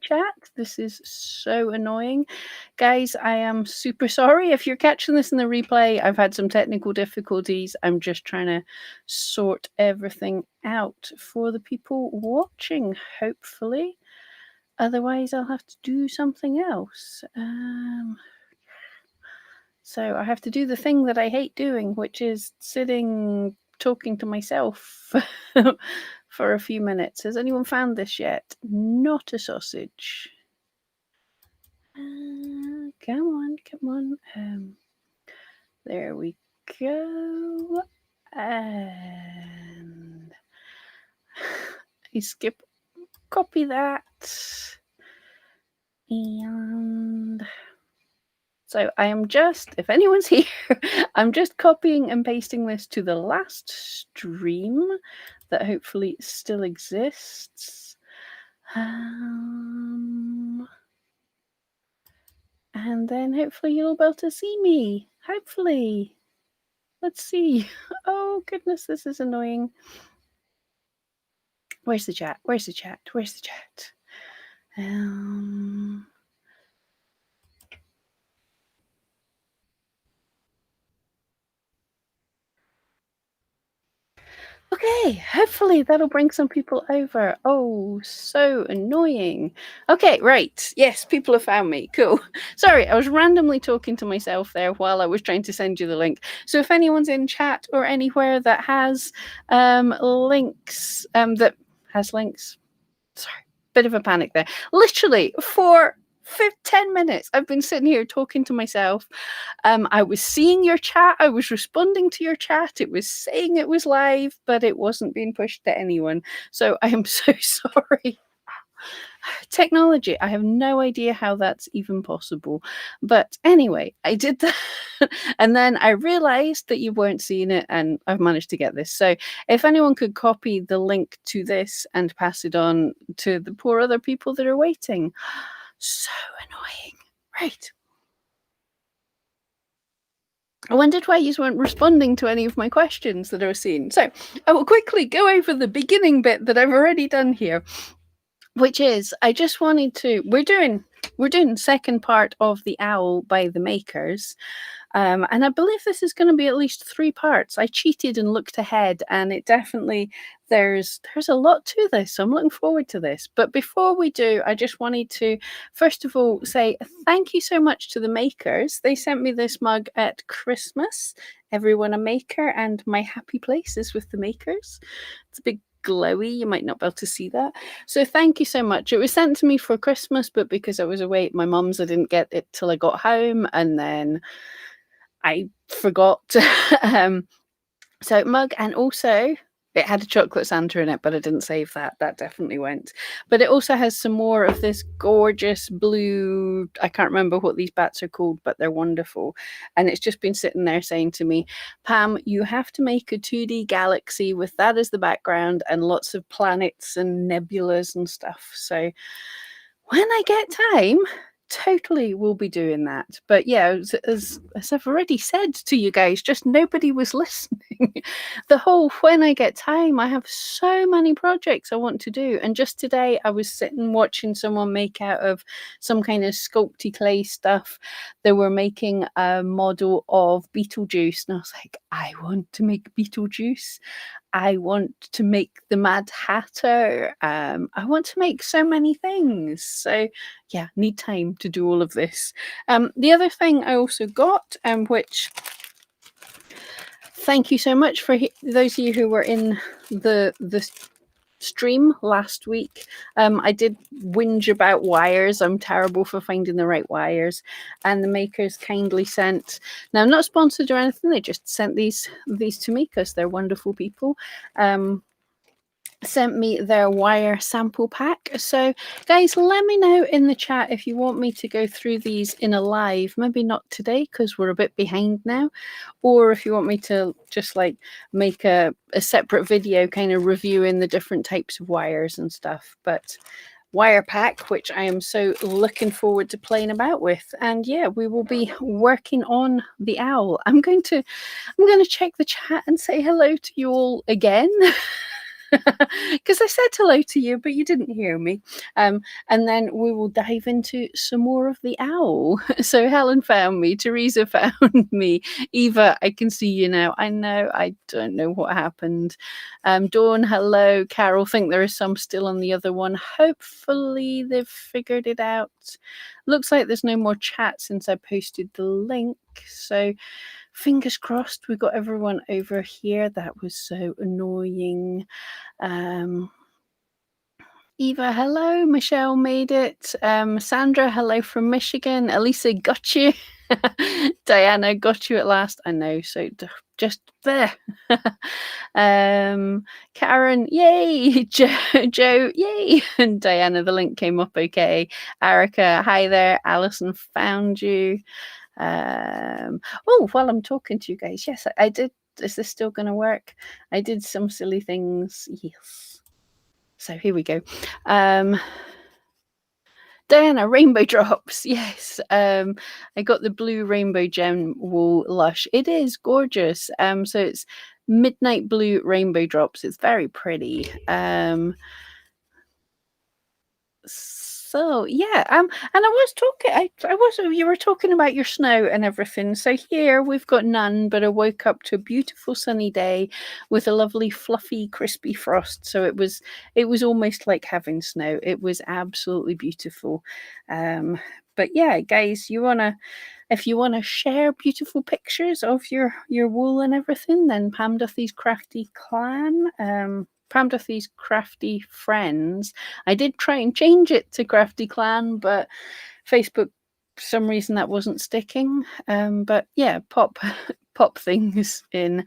chat. This is so annoying. Guys, I am super sorry if you're catching this in the replay. I've had some technical difficulties. I'm just trying to sort everything out for the people watching, hopefully. Otherwise, I'll have to do something else. So I have to do the thing that I hate doing, which is sitting talking to myself for a few minutes. Has anyone found this yet? Not a sausage. Come on. There we go. And I copy that. And so I am just, if anyone's here, I'm just copying and pasting this to the last stream that hopefully still exists. And then hopefully you'll be able to see me. Hopefully. Let's see. Oh, goodness, this is annoying. Where's the chat? Okay, hopefully that'll bring some people over. Oh, so annoying. Okay, right. Yes, people have found me. Cool. Sorry, I was randomly talking to myself there while I was trying to send you the link. So if anyone's in chat or anywhere that has links, sorry, bit of a panic there. Literally for 10 minutes I've been sitting here talking to myself. I was seeing your chat, I was responding to your chat, it was saying it was live, but it wasn't being pushed to anyone. So I am so sorry. Technology, I have no idea how that's even possible. But anyway, I did that. And then I realized that you weren't seeing it, and I've managed to get this. So if anyone could copy the link to this and pass it on to the poor other people that are waiting. So annoying. Right. I wondered why you weren't responding to any of my questions that I was seeing. So I will quickly go over the beginning bit that I've already done here, which is I just wanted to, we're doing second part of The Owl by the Makers. And I believe this is going to be at least 3 parts. I cheated and looked ahead, and it definitely, there's a lot to this. So I'm looking forward to this. But before we do, I just wanted to, first of all, say thank you so much to the Makers. They sent me this mug at Christmas. Everyone a maker, and my happy place is with the Makers. It's a big glowy, you might not be able to see that, so thank you so much. It was sent to me for Christmas, but because I was away at my mum's, I didn't get it till I got home, and then I forgot. So mug, and also it had a chocolate Santa in it, but I didn't save that. That definitely went. But it also has some more of this gorgeous blue, I can't remember what these bats are called, but they're wonderful. And it's just been sitting there saying to me, Pam, you have to make a 2D galaxy with that as the background and lots of planets and nebulas and stuff. So when I get time, totally will be doing that. But yeah, as I've already said to you guys, just nobody was listening. The whole when I get time, I have so many projects I want to do. And just today I was sitting watching someone make out of some kind of sculpty clay stuff. They were making a model of Beetlejuice, and I was like, I want to make Beetlejuice. I want to make the Mad Hatter. I want to make so many things. So yeah, need time to do all of this. The other thing I also got, which thank you so much for those of you who were in the stream last week. I did whinge about wires. I'm terrible for finding the right wires, and the Makers kindly sent, now I'm not sponsored or anything, they just sent these to me because they're wonderful people. Sent me their wire sample pack. So guys, let me know in the chat if you want me to go through these in a live, maybe not today because we're a bit behind now, or if you want me to just like make a separate video kind of reviewing the different types of wires and stuff. But wire pack, which I am so looking forward to playing about with. And yeah, we will be working on the owl. I'm going to check the chat and say hello to you all again. because I said hello to you, but you didn't hear me. And then we will dive into some more of the owl. So Helen found me, Teresa found me, Eva, I can see you now. I know, I don't know what happened. Dawn, hello. Carol, think there is some still on the other one. Hopefully they've figured it out. Looks like there's no more chat since I posted the link. So fingers crossed we got everyone over here. That was so annoying. Eva, hello. Michelle made it. Sandra, hello from Michigan. Elisa, got you. Diana, got you at last. I know, so just there. Karen, yay. Joe, yay. And Diana, the link came up okay. Erica, hi there. Alison found you. Oh, while I'm talking to you guys, yes, I did. Is this still going to work? I did some silly things. Yes. So here we go. Diana, rainbow drops. Yes. I got the blue rainbow gem wool lush. It is gorgeous. So it's midnight blue rainbow drops. It's very pretty. So yeah, and I was talking. I was. You were talking about your snow and everything. So here we've got none, but I woke up to a beautiful sunny day with a lovely fluffy, crispy frost. So it was almost like having snow. It was absolutely beautiful. But yeah, guys, if you wanna share beautiful pictures of your wool and everything, then Pam Duthie's Crafty Clan. Pam Duthie's Crafty Friends. I did try and change it to Crafty Clan, but Facebook, for some reason, that wasn't sticking. But yeah, pop things in.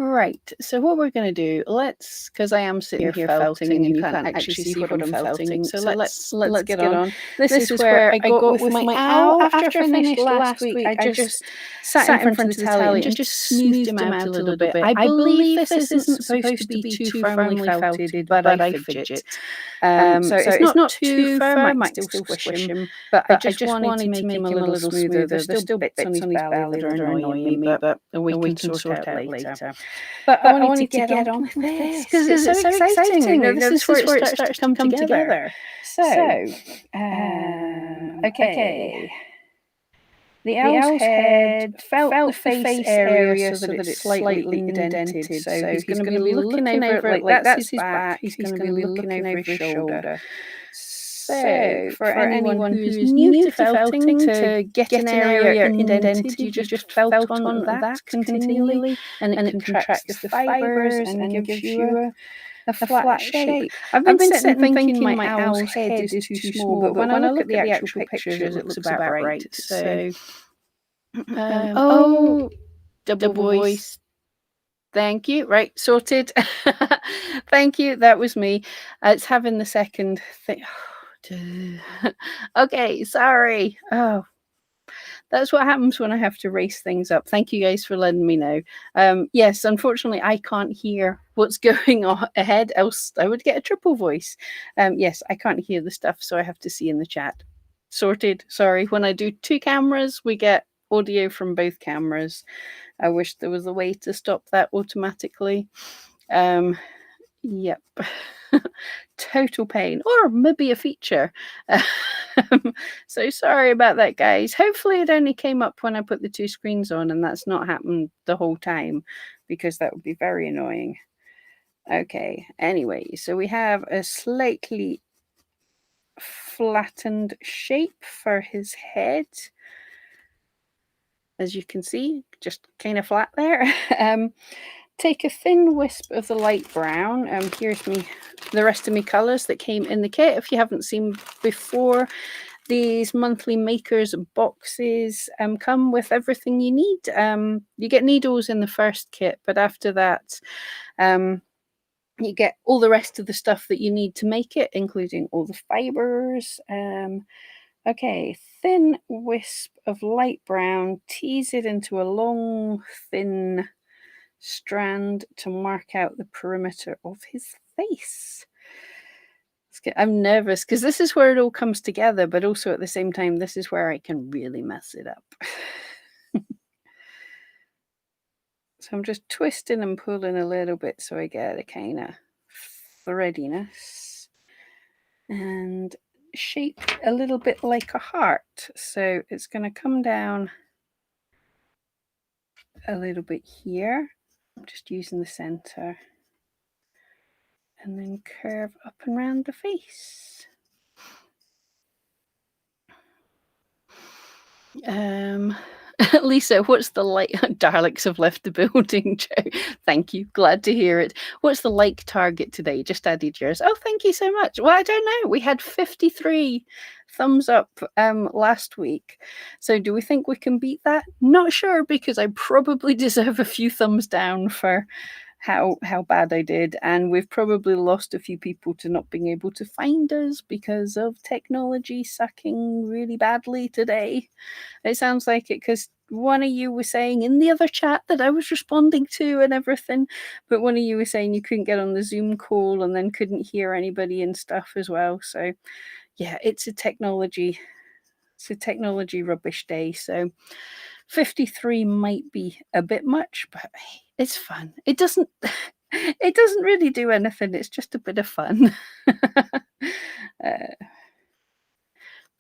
Right. So what we're going to do, because I am sitting here felting and you can't actually see what I'm felting. So let's get on. This is where I got with my owl after I finished last week. I just sat in front of the telly and just smoothed him out a little bit. I believe this isn't supposed to be too firmly felted, but I fidget. So it's not too firm. I might still squish him, but I just wanted to make him a little smoother. There's still bits on his belly that are annoying me, but we can sort out later. But I wanted to get on with this because it's so exciting. This is where it starts to come together. So, okay. The owl's head felt the face area so that it's slightly indented. So he's going to be looking over it like that's his back. He's going to be looking over his shoulder. So, for anyone who's new to felting, to get an area indented, you just felt on that continually, and it contracts the fibres and gives you a flat shape. I've been sitting thinking my owl's head is too small, but when I look at the actual pictures, it looks about right. So, double voice. Thank you. Right, sorted. Thank you. That was me. It's having the second thing. Okay, sorry. Oh, that's what happens when I have to race things up. Thank you guys for letting me know. Yes, unfortunately, I can't hear what's going on ahead, else I would get a triple voice. Yes, I can't hear the stuff, so I have to see in the chat. Sorted. Sorry. When I do two cameras, we get audio from both cameras. I wish there was a way to stop that automatically. Yep. Total pain, or maybe a feature. So sorry about that, guys. Hopefully it only came up when I put the two screens on and that's not happened the whole time, because that would be very annoying. Okay, anyway, so we have a slightly flattened shape for his head. As you can see, just kind of flat there. Take a thin wisp of the light brown. Here's the rest of my colours that came in the kit. If you haven't seen before, these monthly makers boxes come with everything you need. You get needles in the first kit, but after that, you get all the rest of the stuff that you need to make it, including all the fibres. Okay, thin wisp of light brown, tease it into a long, thin strand to mark out the perimeter of his face. I'm nervous because this is where it all comes together, but also at the same time, this is where I can really mess it up. So I'm just twisting and pulling a little bit so I get a kind of threadiness and shaped a little bit like a heart. So it's going to come down a little bit here. I'm just using the center and then curve up and round the face. Lisa, what's the like? Daleks have left the building, Joe. Thank you. Glad to hear it. What's the like target today? Just added yours. Oh, thank you so much. Well, I don't know. We had 53 thumbs up last week. So do we think we can beat that? Not sure, because I probably deserve a few thumbs down for how bad I did, and we've probably lost a few people to not being able to find us because of technology sucking really badly today. It sounds like it, because one of you was saying in the other chat that I was responding to and everything, but one of you was saying you couldn't get on the Zoom call and then couldn't hear anybody and stuff as well. So yeah, it's a technology rubbish day. So 53 might be a bit much, but hey, it's fun. It doesn't really do anything. It's just a bit of fun.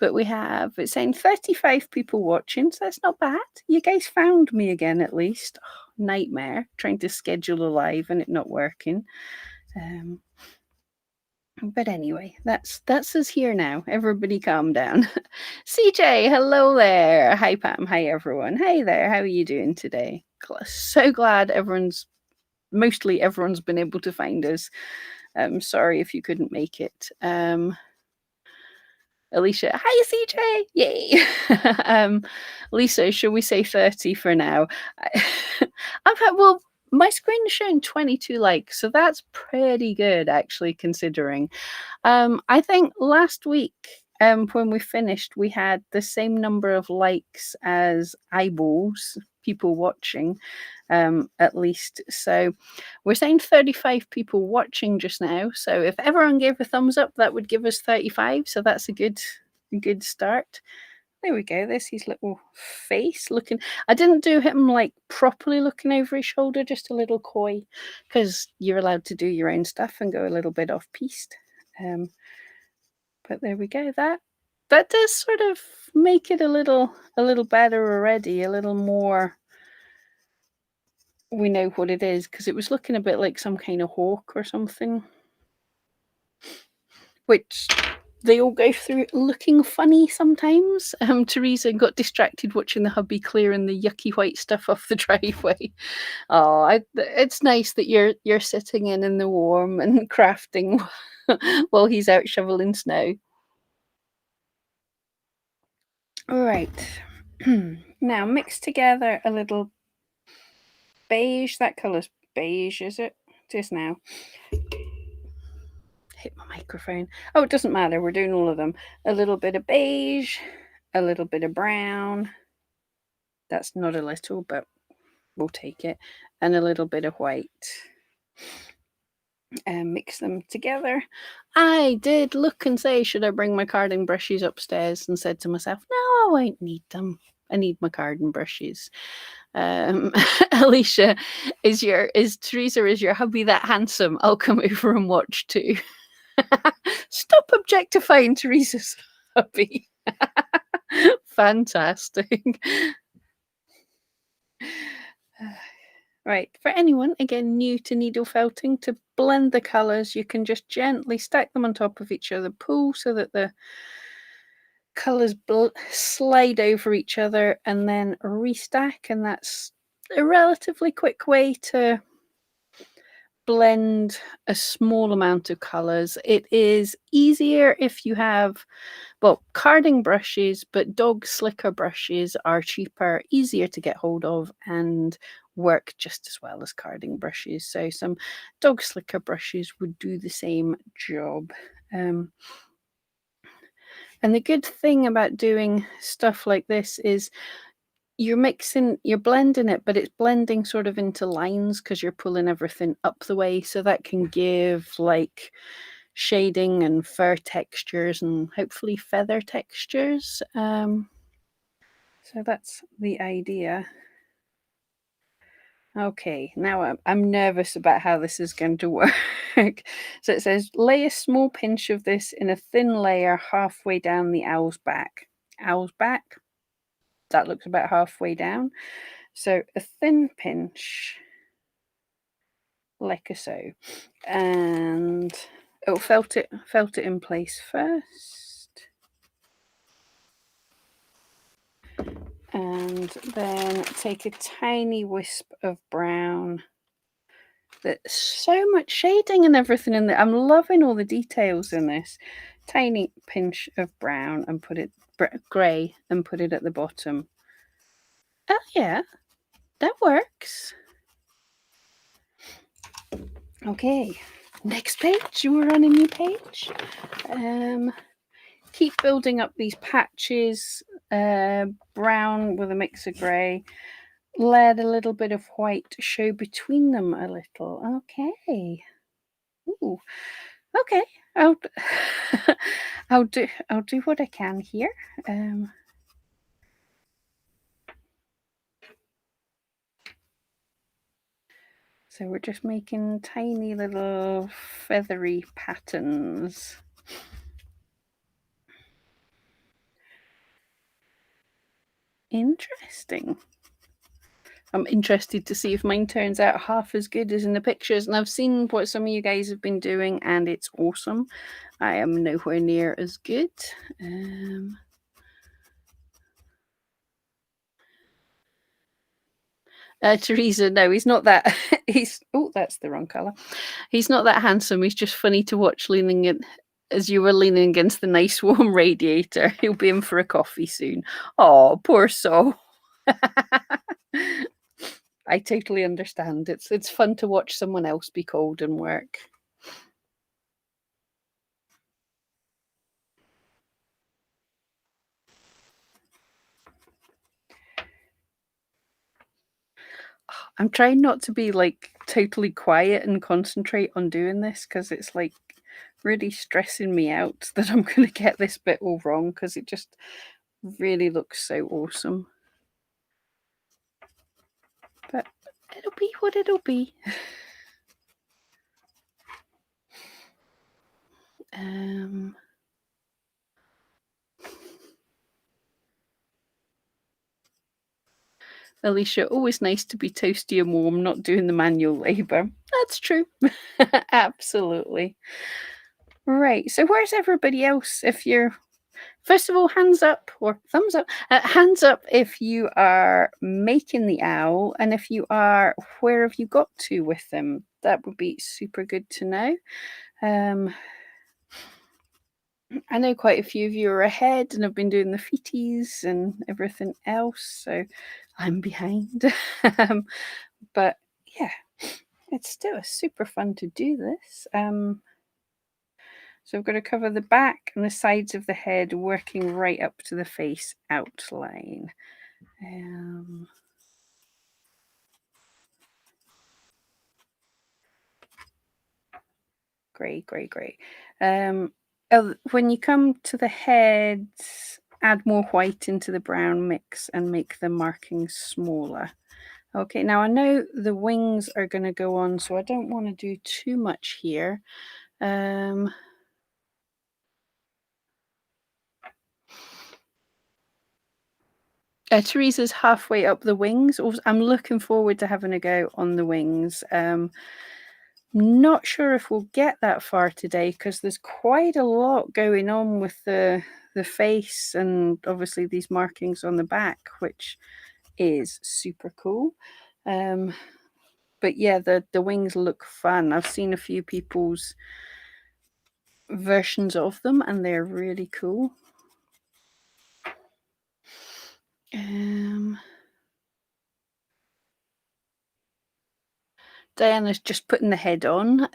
But it's saying 35 people watching, so that's not bad. You guys found me again, at least. Oh, nightmare trying to schedule a live and it not working. But anyway, that's us here now. Everybody calm down. CJ, hello there. Hi Pam, hi everyone. Hey there, how are you doing today? So glad mostly everyone's been able to find us. Sorry if you couldn't make it. Alicia, hi CJ, yay. Lisa, shall we say 30 for now? Well, my screen is showing 22 likes, so that's pretty good actually, considering. I think last week, when we finished, we had the same number of likes as eyeballs, people watching, at least. So we're saying 35 people watching just now. So if everyone gave a thumbs up, that would give us 35. So that's a good start. There we go. There's his little face looking. I didn't do him like properly looking over his shoulder, just a little coy, because you're allowed to do your own stuff and go a little bit off piste. But there we go. That does sort of make it a little better already. A little more. We know what it is, because it was looking a bit like some kind of hawk or something, which they all go through looking funny sometimes. Teresa got distracted watching the hubby clearing the yucky white stuff off the driveway. Oh, it's nice that you're sitting in the warm and crafting while he's out shoveling snow. All right. Now mix together a little beige. That colour's beige, is it? Just now. Hit my microphone. Oh, it doesn't matter. We're doing all of them. A little bit of beige, a little bit of brown. That's not a little, but we'll take it. And a little bit of white. And mix them together. I did look and say, should I bring my carding brushes upstairs? And said to myself, no, I won't need them. I need my carding brushes. Alicia, is Teresa, is your hubby that handsome? I'll come over and watch too. Stop objectifying Teresa's hubby. Fantastic. Right, for anyone, again, new to needle felting, to blend the colours, you can just gently stack them on top of each other, pull so that the colours slide over each other, and then restack, and that's a relatively quick way to blend a small amount of colours. It is easier if you have, well, carding brushes, but dog slicker brushes are cheaper, easier to get hold of, and work just as well as carding brushes. So some dog slicker brushes would do the same job. And the good thing about doing stuff like this is you're blending it, but it's blending sort of into lines because you're pulling everything up the way. So that can give like shading and fur textures and hopefully feather textures. So that's the idea. Okay, now I'm nervous about how this is going to work. So it says, lay a small pinch of this in a thin layer halfway down the owl's back. Owl's back? That looks about halfway down. So a thin pinch, like so. And oh, felt it in place first. And then take a tiny wisp of brown. There's so much shading and everything in there. I'm loving all the details in this. Tiny pinch of brown and put it grey and put it at the bottom. Oh yeah, that works. Okay, next page. We're on a new page. Keep building up these patches. Brown with a mix of grey. Let a little bit of white show between them a little. Okay. Ooh. Okay. I'll I'll do what I can here. So we're just making tiny little feathery patterns. Interesting. I'm interested to see if mine turns out half as good as in the pictures. And I've seen what some of you guys have been doing, and it's awesome. I am nowhere near as good. Teresa, no, he's not that. That's the wrong color. He's not that handsome. He's just funny to watch leaning in, as you were leaning against the nice warm radiator. He'll be in for a coffee soon. Oh, poor soul. I totally understand. It's fun to watch someone else be cold and work. I'm trying not to be like totally quiet and concentrate on doing this because it's like really stressing me out that I'm going to get this bit all wrong because it just really looks so awesome. But it'll be what it'll be. Alicia, always nice to be toasty and warm, not doing the manual labour. That's true. Absolutely. Right. So where's everybody else? If you're, first of all, hands up or thumbs up. Hands up if you are making the owl, and if you are, where have you got to with them? That would be super good to know. I know quite a few of you are ahead and have been doing the feeties and everything else, so I'm behind. But yeah, it's still super fun to do this. So we're going to cover the back and the sides of the head, working right up to the face outline. Great. When you come to the heads, add more white into the brown mix and make the markings smaller. Okay, now I know the wings are going to go on, so I don't want to do too much here. Teresa's halfway up the wings. I'm looking forward to having a go on the wings. Not sure if we'll get that far today because there's quite a lot going on with the face and obviously these markings on the back, which is super cool. But yeah, the wings look fun. I've seen a few people's versions of them and they're really cool. Diana's just putting the head on.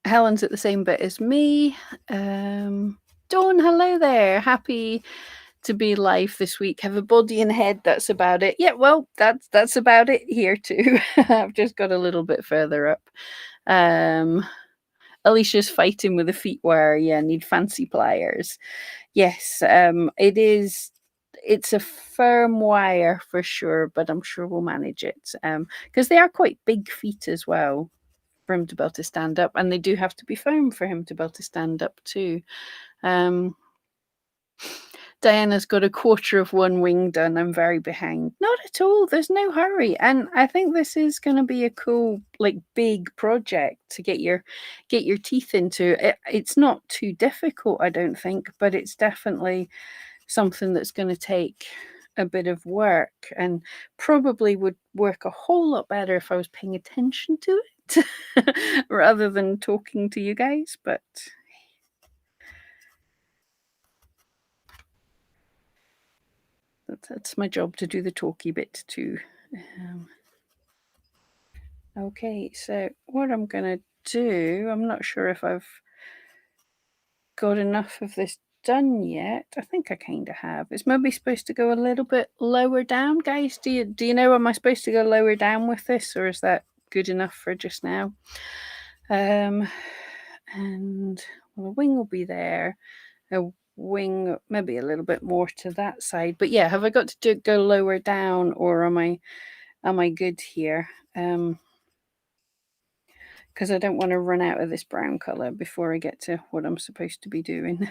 Helen's at the same bit as me. Dawn, hello there. Happy to be live this week. Have a body and head. That's about it. Yeah, well, that's about it here too. I've just got a little bit further up. Alicia's fighting with the feet wire. Yeah, need fancy pliers. Yes, it is it's a firm wire for sure, but I'm sure we'll manage it. Because they are quite big feet as well for him to be able to stand up, and they do have to be firm for him to be able to stand up too. Um, Diana's got a quarter of one wing done. I'm very behind. Not at all. There's no hurry. And I think this is going to be a cool, like big project to get your teeth into. It's not too difficult, I don't think, but it's definitely something that's going to take a bit of work and probably would work a whole lot better if I was paying attention to it rather than talking to you guys. But that's my job to do the talky bit too. Okay, so what I'm gonna do, I'm not sure if I've got enough of this done yet. I think I kind of have. It's maybe supposed to go a little bit lower down, guys. Do you know, am I supposed to go lower down with this, or is that good enough for just now? And well, the wing will be there. A wing, maybe a little bit more to that side. But yeah, have I got to go lower down, or am I good here? Because I don't want to run out of this brown color before I get to what I'm supposed to be doing.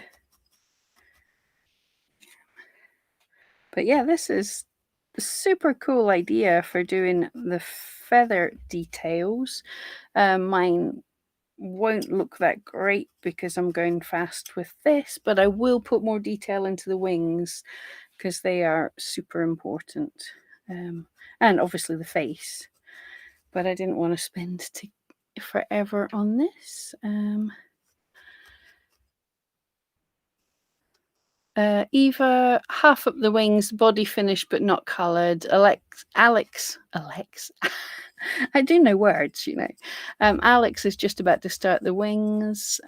But yeah, this is a super cool idea for doing the feather details. Mine won't look that great because I'm going fast with this, but I will put more detail into the wings because they are super important. And obviously the face. But I didn't want to spend forever on this. Eva, half up the wings, body finished but not coloured. Alex. I do know words, you know. Alex is just about to start the wings.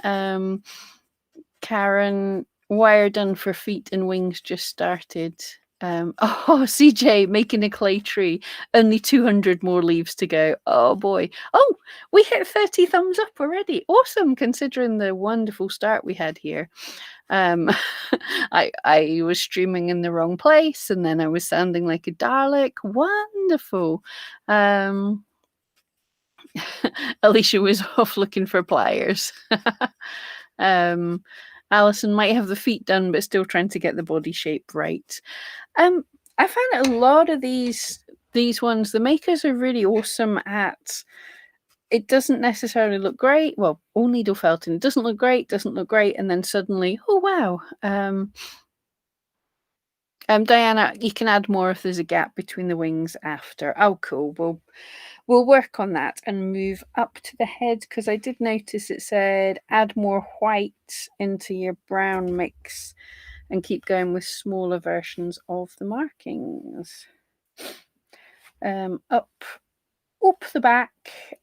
Karen, wire done for feet and wings just started. CJ making a clay tree. Only 200 more leaves to go. Oh boy. Oh, we hit 30 thumbs up already. Awesome, considering the wonderful start we had here. I was streaming in the wrong place, and then I was sounding like a Dalek. Wonderful. Alicia was off looking for pliers. Alison might have the feet done, but still trying to get the body shape right. I found a lot of these ones, the makers are really awesome at. It doesn't necessarily look great. Well, all needle felting, it doesn't look great, and then suddenly, oh wow. Diana, you can add more if there's a gap between the wings after. Oh, cool. We'll work on that and move up to the head, because I did notice it said add more white into your brown mix and keep going with smaller versions of the markings. Up the back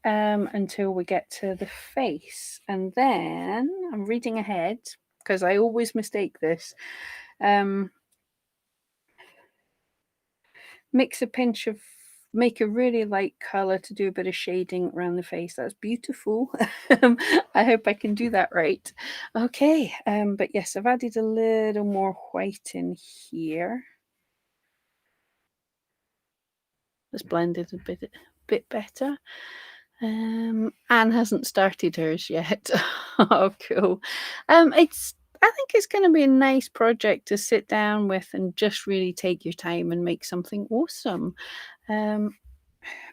until we get to the face. And then I'm reading ahead because I always mistake this. Mix a pinch of, make a really light color to do a bit of shading around the face. That's beautiful. I hope I can do that right. Okay, but yes, I've added a little more white in here. Let's blend it a bit better. Anne hasn't started hers yet. Oh, cool. I think it's going to be a nice project to sit down with and just really take your time and make something awesome.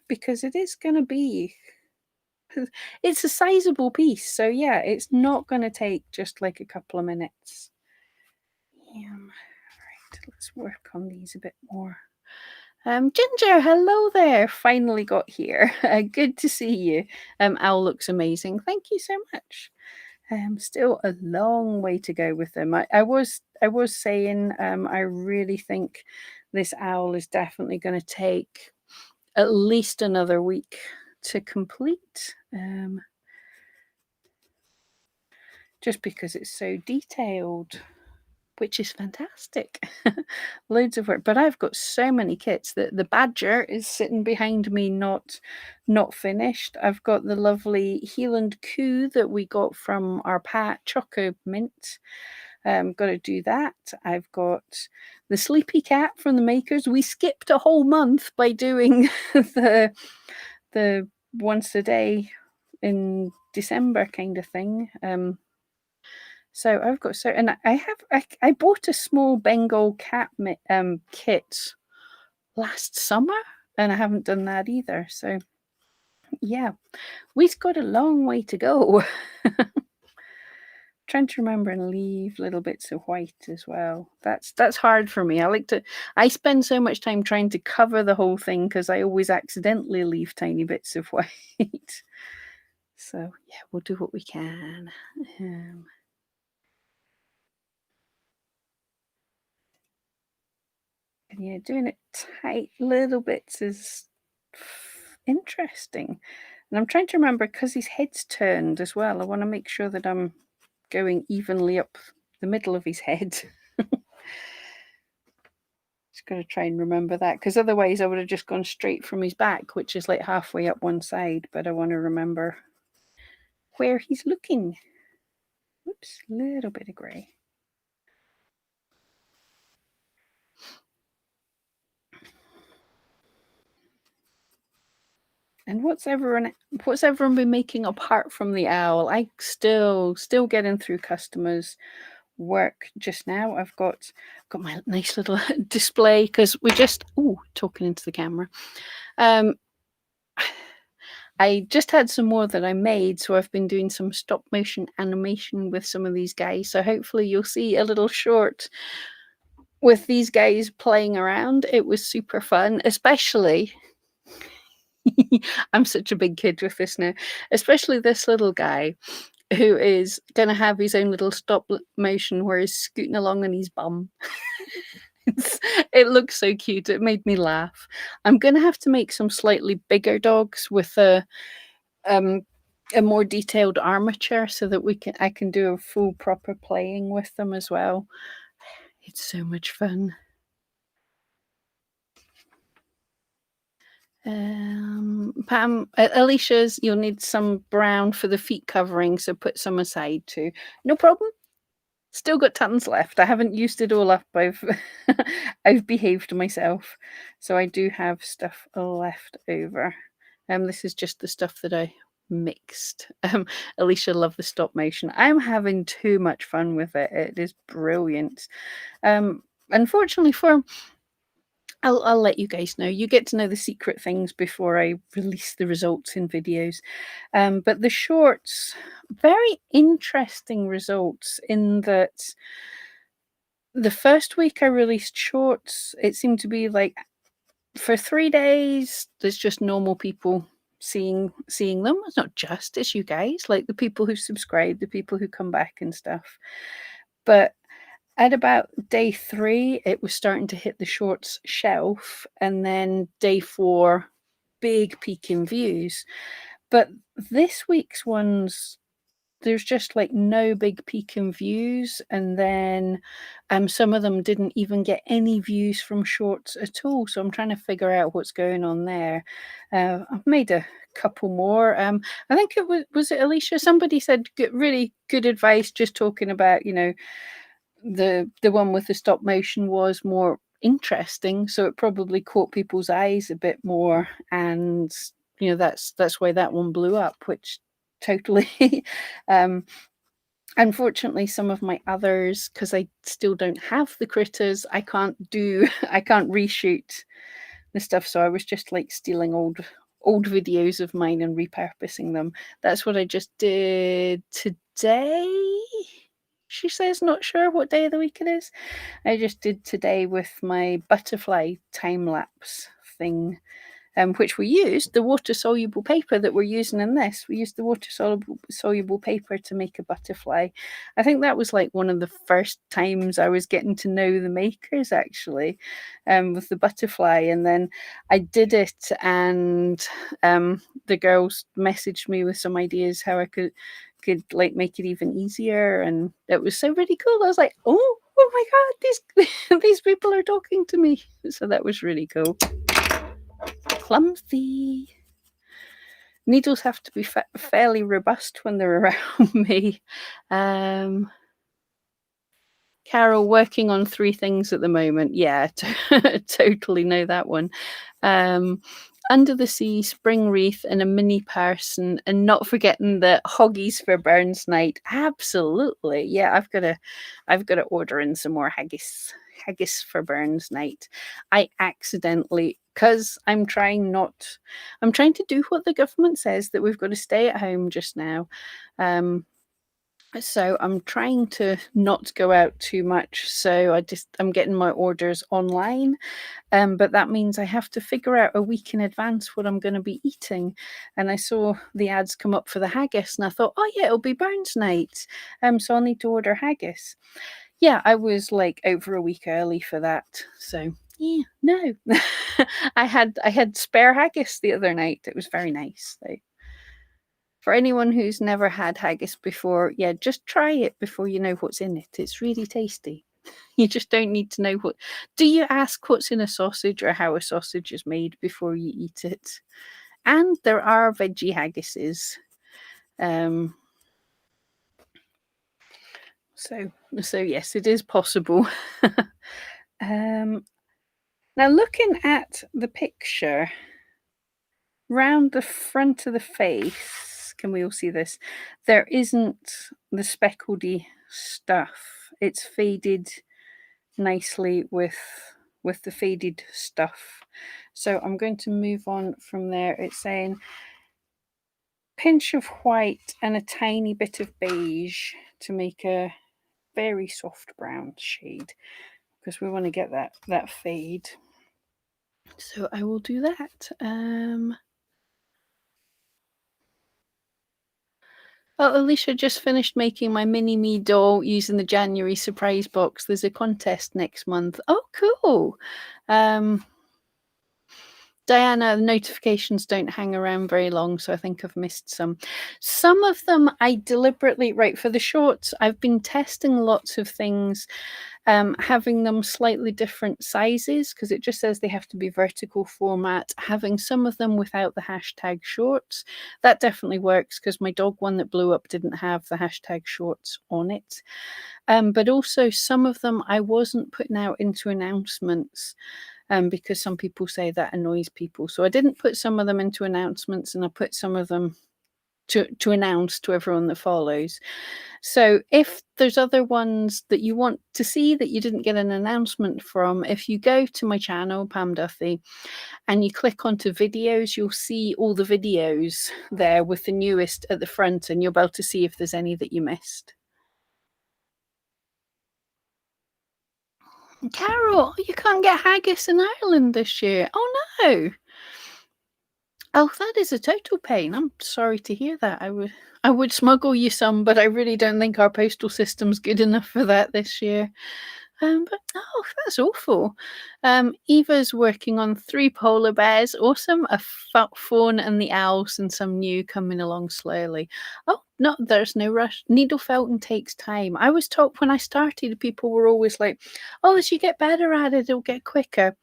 Because it is going to be, it's a sizable piece. So yeah, it's not going to take just like a couple of minutes. Yeah. All right, let's work on these a bit more. Ginger, hello there. Finally got here. Good to see you. Owl looks amazing. Thank you so much. Still a long way to go with them. I was saying I really think this owl is definitely going to take at least another week to complete. Just because it's so detailed, which is fantastic. Loads of work, but I've got so many kits that the badger is sitting behind me, not finished. I've got the lovely Heeland Coo that we got from our Pat Choco Mint. Got to do that. I've got the Sleepy Cat from the makers. We skipped a whole month by doing the once a day in December kind of thing. So I've got and I bought a small Bengal cat kit last summer, and I haven't done that either. So yeah, we've got a long way to go. Trying to remember and leave little bits of white as well. That's hard for me. I spend so much time trying to cover the whole thing because I always accidentally leave tiny bits of white. So yeah, we'll do what we can. And yeah, doing it tight little bits is interesting. And I'm trying to remember because his head's turned as well. I want to make sure that I'm going evenly up the middle of his head. Just got to try and remember that, because otherwise I would have just gone straight from his back, which is like halfway up one side. But I want to remember where he's looking. Oops, little bit of grey. And what's everyone been making apart from the owl? I still getting through customers' work just now. I've got my nice little display because we just talking into the camera. I just had some more that I made, so I've been doing some stop motion animation with some of these guys. So hopefully you'll see a little short with these guys playing around. It was super fun, especially I'm such a big kid with this now, especially this little guy who is going to have his own little stop motion where he's scooting along on his bum. It looks so cute. It made me laugh. I'm going to have to make some slightly bigger dogs with a more detailed armature so that I can do a full proper playing with them as well. It's so much fun. Pam, Alicia's, you'll need some brown for the feet covering, so put some aside too. No problem. Still got tons left. I haven't used it all up. I've behaved myself, so I do have stuff left over. This is just the stuff that I mixed. Alicia loved the stop motion. I'm having too much fun with it. It is brilliant. Unfortunately I'll let you guys know. You get to know the secret things before I release the results in videos. But the shorts, very interesting results in that the first week I released shorts, it seemed to be like for 3 days, there's just normal people seeing them. It's not just, it's you guys, like the people who subscribe, the people who come back and stuff. But at about day 3, it was starting to hit the shorts shelf, and then day 4, big peak in views. But this week's ones, there's just like no big peak in views, and then some of them didn't even get any views from shorts at all. So I'm trying to figure out what's going on there. I've made a couple more. I think it was it Alicia? Somebody said really good advice, just talking about the one with the stop motion was more interesting, so it probably caught people's eyes a bit more, and that's why that one blew up, which totally unfortunately some of my others, because I still don't have the critters, I can't reshoot the stuff, so I was just like stealing old videos of mine and repurposing them. That's what I just did today. She says not sure what day of the week it is. I just did today with my butterfly time lapse thing, which we used the water soluble paper that we're using in this. We used the water soluble paper to make a butterfly. I think that was like one of the first times I was getting to know the makers actually, with the butterfly. And then I did it, and the girls messaged me with some ideas how I could like make it even easier, and it was so really cool. I was like, oh my god, these people are talking to me. So that was really cool. Clumsy. Needles have to be fairly robust when they're around me. Carol, working on 3 things at the moment. Yeah, totally know that one. Under the Sea, Spring Wreath, and a mini person, and not forgetting the hoggies for Burns Night. Absolutely. Yeah, I've got to order in some more haggis for Burns Night. I accidentally, because I'm trying to do what the government says, that we've got to stay at home just now. So I'm trying to not go out too much. So I'm getting my orders online. But that means I have to figure out a week in advance what I'm going to be eating. And I saw the ads come up for the haggis, and I thought, oh yeah, it'll be Burns Night. So I'll need to order haggis. Yeah, I was like over a week early for that. So yeah, no. I had spare haggis the other night. It was very nice. So for anyone who's never had haggis before, yeah, just try it before you know what's in it. It's really tasty. You just don't need to know what. Do you ask what's in a sausage or how a sausage is made before you eat it? And there are veggie haggises. So yes, it is possible. Now looking at the picture, round the front of the face, can we all see this? There isn't the speckledy stuff. It's faded nicely with the faded stuff. So I'm going to move on from there. It's saying pinch of white and a tiny bit of beige to make a very soft brown shade, because we want to get that fade. So I will do that. Oh, Alicia just finished making my mini me doll using the January surprise box. There's a contest next month. Oh, cool. Diana, the notifications don't hang around very long, so I think I've missed some. Some of them I deliberately, right, for the shorts, I've been testing lots of things, having them slightly different sizes, because it just says they have to be vertical format, having some of them without the hashtag shorts. That definitely works, because my dog one that blew up didn't have the hashtag shorts on it. But also some of them I wasn't putting out into announcements, because some people say that annoys people. So I didn't put some of them into announcements, and I put some of them to announce to everyone that follows. So if there's other ones that you want to see that you didn't get an announcement from, if you go to my channel, Pam Duffy, and you click onto videos, you'll see all the videos there with the newest at the front, and you'll be able to see if there's any that you missed. Carol, you can't get haggis in Ireland this year. Oh no. Oh, that is a total pain. I'm sorry to hear that. I would smuggle you some, but I really don't think our postal system's good enough for that this year. But oh, that's awful. Eva's working on 3 polar bears. Awesome. A fawn and the owls, and some new coming along slowly. Oh, no, there's no rush. Needle felting takes time. I was told when I started, people were always like, oh, as you get better at it, it'll get quicker.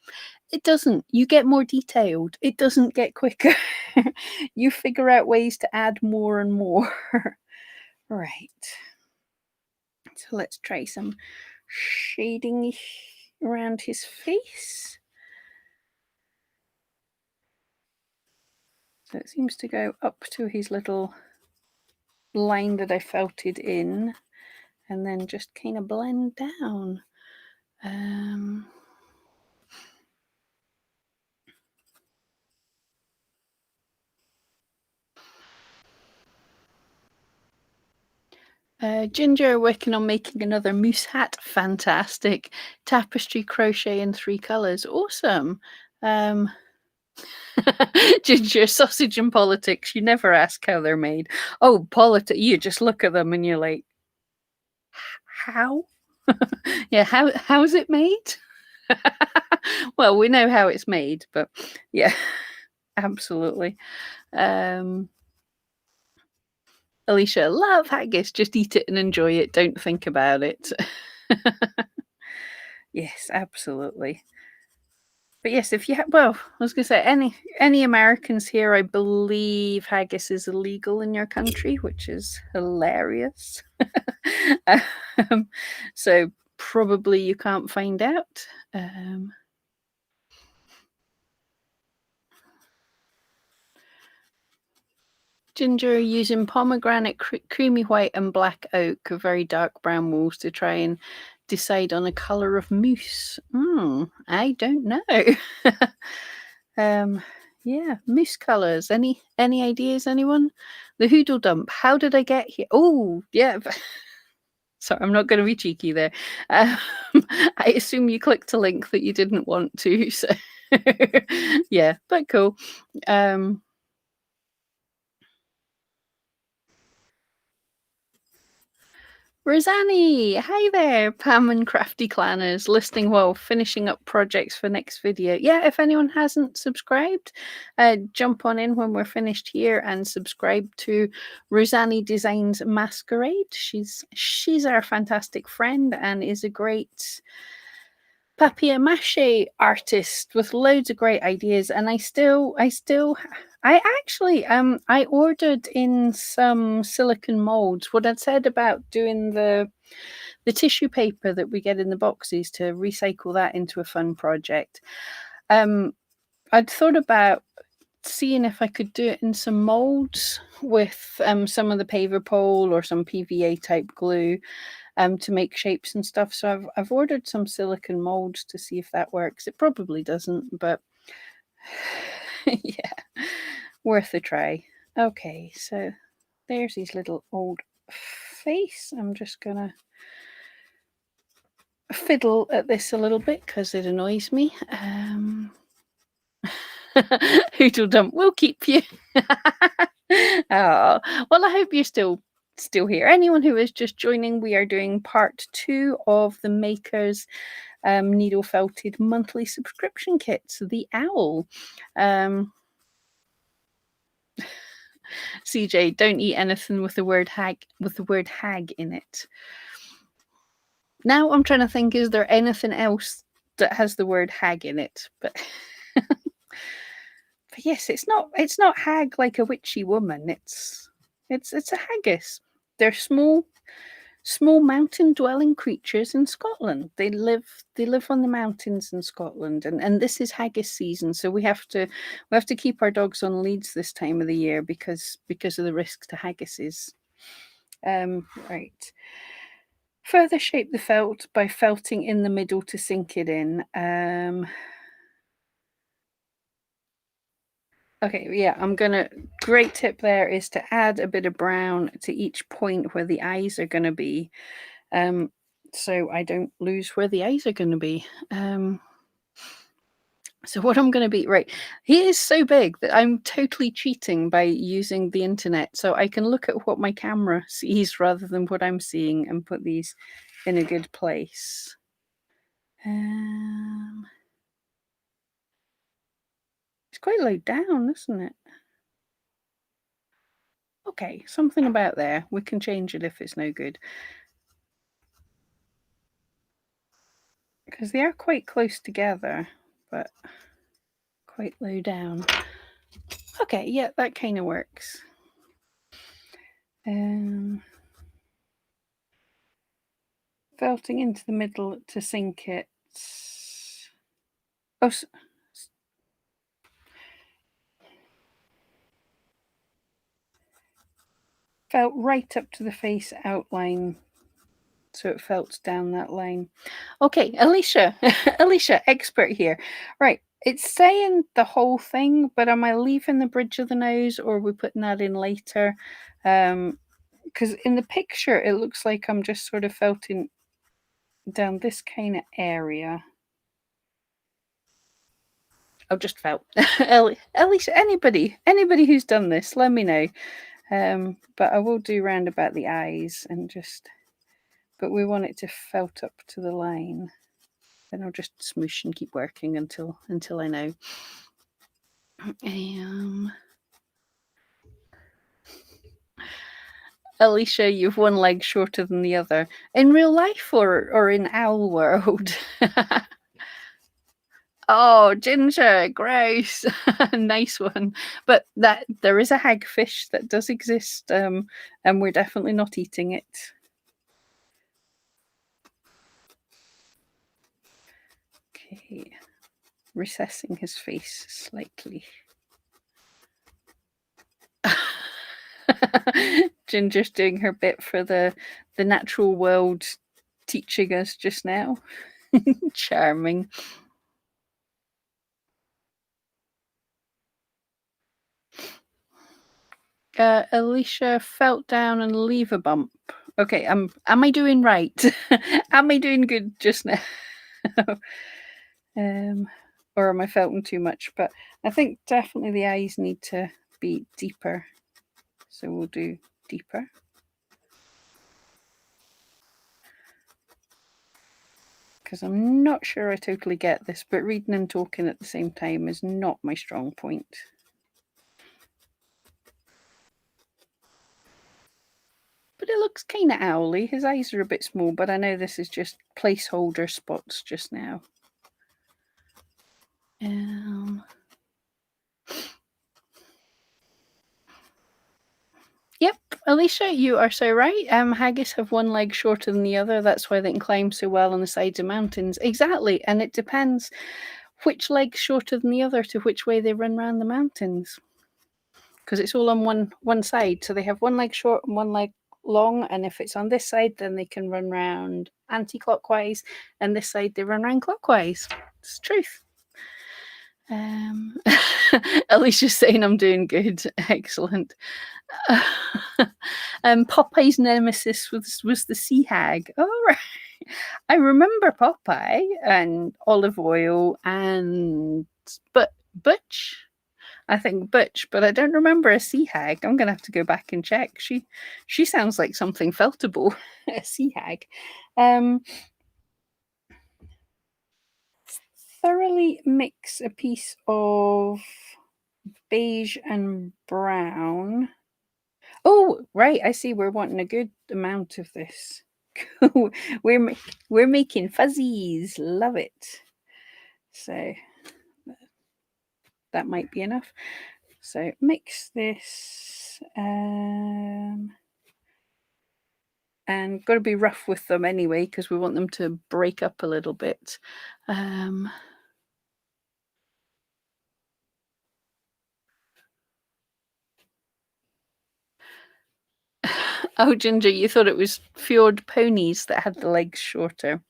It doesn't. You get more detailed. It doesn't get quicker. You figure out ways to add more and more. Right. So let's try some shading around his face. So it seems to go up to his little line that I felted in, and then just kind of blend down. Ginger working on making another moose hat. Fantastic. Tapestry crochet in 3 colors. Awesome. Ginger, sausage and politics. You never ask how they're made. Oh, politics. You just look at them and you're like, how? Yeah, how is it made? Well, we know how it's made, but yeah, absolutely. Alicia, love haggis. Just eat it and enjoy it. Don't think about it. Yes, absolutely. But yes, if you well, I was going to say any Americans here, I believe haggis is illegal in your country, which is hilarious. So probably you can't find out. Ginger using pomegranate, creamy white and black oak, very dark brown walls to try and decide on a colour of mousse. I don't know. Yeah, mousse colours. Any ideas, anyone? The Hoodle Dump. How did I get here? Oh, yeah. Sorry, I'm not going to be cheeky there. I assume you clicked a link that you didn't want to. So yeah, but cool. Rosanny, hi there, Pam and Crafty Clanners, listening while finishing up projects for next video. Yeah, if anyone hasn't subscribed, jump on in when we're finished here and subscribe to Rosanny Designs Masquerade. She's our fantastic friend and is a great papier-mâché artist with loads of great ideas. And I actually I ordered in some silicone molds. What I'd said about doing the tissue paper that we get in the boxes to recycle that into a fun project. I'd thought about seeing if I could do it in some molds with some of the paver pole or some PVA type glue to make shapes and stuff. So I've ordered some silicone molds to see if that works. It probably doesn't, but yeah, worth a try. Okay, so there's his little old face. I'm just gonna fiddle at this a little bit because it annoys me. Hoodle Dump will keep you. Oh, well, I hope you're still here. Anyone who is just joining, we are doing part 2 of the Makers needle felted monthly subscription kits, the Owl. CJ, don't eat anything with the word hag in it. Now I'm trying to think, is there anything else that has the word hag in it? But but yes, it's not hag like a witchy woman. It's a haggis. They're small mountain dwelling creatures in Scotland. They live on the mountains in Scotland, and this is haggis season, so we have to keep our dogs on leads this time of the year because of the risk to haggises. Right. Further shape the felt by felting in the middle to sink it in. Okay, yeah, great tip there is to add a bit of brown to each point where the eyes are going to be, so I don't lose where the eyes are going to be. So what I'm going to be, right, he is so big that I'm totally cheating by using the internet, so I can look at what my camera sees rather than what I'm seeing and put these in a good place. It's quite low down, isn't it? Okay, something about there. We can change it if it's no good. Because they are quite close together, but quite low down. Okay, yeah, that kind of works. Felting into the middle to sink it. Oh, felt right up to the face outline, so it felts down that line. Okay, Alicia, Alicia, expert here. Right, it's saying the whole thing, but am I leaving the bridge of the nose or are we putting that in later? Because in the picture, it looks like I'm just sort of felting down this kind of area. I've just felt. Alicia, anybody who's done this, let me know. But I will do round about the eyes and just, but we want it to felt up to the line. Then I'll just smoosh and keep working until I know. Alicia, you've one leg shorter than the other. In real life or in owl world? Oh, Ginger, gross. Nice one. But that there is a hagfish that does exist, and we're definitely not eating it. Okay, recessing his face slightly. Ginger's doing her bit for the natural world, teaching us just now. Charming. Alicia felt down and leave a bump. Okay, am I doing right? Am I doing good just now? Or am I felting too much? But I think definitely the eyes need to be deeper. So we'll do deeper. Because I'm not sure I totally get this, but reading and talking at the same time is not my strong point. But it looks kind of owly. His eyes are a bit small, but I know this is just placeholder spots just now. Yep, Alicia, you are so right. Haggis have one leg shorter than the other. That's why they can climb so well on the sides of mountains. Exactly, and it depends which leg's shorter than the other to which way they run around the mountains. Because it's all on one side. So they have one leg short and one leg long, and if it's on this side, then they can run round anti-clockwise, and this side they run round clockwise. It's the truth. Alicia's saying I'm doing good. Excellent. Popeye's nemesis was the sea hag. Oh, right. I remember Popeye and Olive Oyl and Butch. I think Butch, but I don't remember a sea hag. I'm gonna have to go back and check. She sounds like something feltable. A sea hag. Thoroughly mix a piece of beige and brown. Oh, right. I see. We're wanting a good amount of this. we're making fuzzies. Love it. So that might be enough. So mix this. And got to be rough with them anyway because we want them to break up a little bit. Oh, Ginger, you thought it was fjord ponies that had the legs shorter.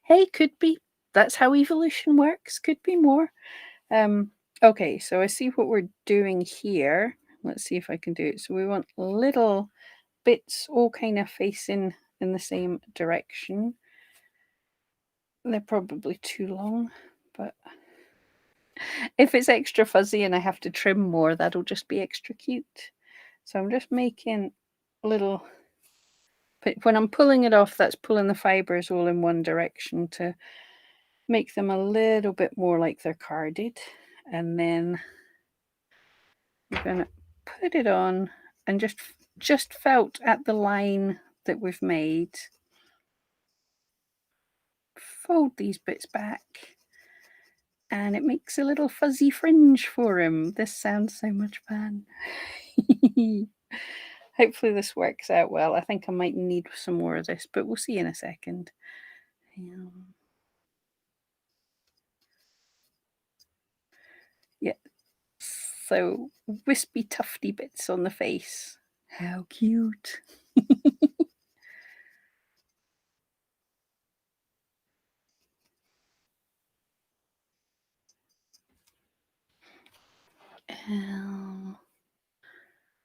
Hey, could be. That's how evolution works. Could be more. Okay, so I see what we're doing here. Let's see if I can do it. So we want little bits all kind of facing in the same direction. They're probably too long, but if it's extra fuzzy and I have to trim more, that'll just be extra cute. So I'm just making little, but when I'm pulling it off, that's pulling the fibers all in one direction to make them a little bit more like they're carded. And then I'm going to put it on and just felt at the line that we've made. Fold these bits back and it makes a little fuzzy fringe for him. This sounds so much fun. Hopefully this works out well. I think I might need some more of this, but we'll see in a second. Yeah. So wispy tufty bits on the face. How cute.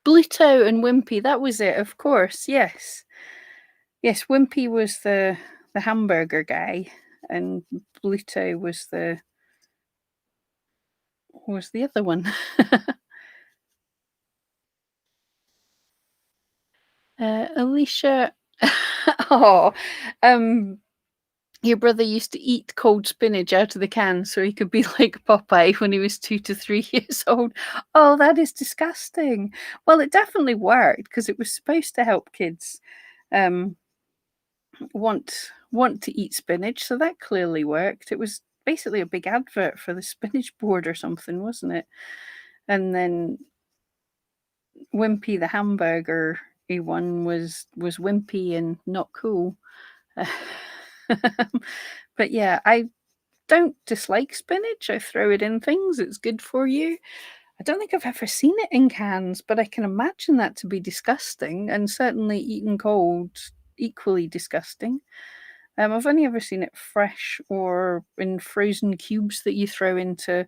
Bluto and Wimpy, that was it, of course, yes. Yes, Wimpy was the hamburger guy, and Bluto was the other one. Alicia, oh, your brother used to eat cold spinach out of the can so he could be like Popeye when he was 2 to 3 years old. Oh, that is disgusting. Well, it definitely worked because it was supposed to help kids want to eat spinach, so that clearly worked. It was basically a big advert for the spinach board or something, wasn't it? And then Wimpy the hamburger one was wimpy and not cool. But yeah, don't dislike spinach. I throw it in things. It's good for you. I don't think I've ever seen it in cans, but I can imagine that to be disgusting, and certainly eaten cold, equally disgusting. I've only ever seen it fresh or in frozen cubes that you throw into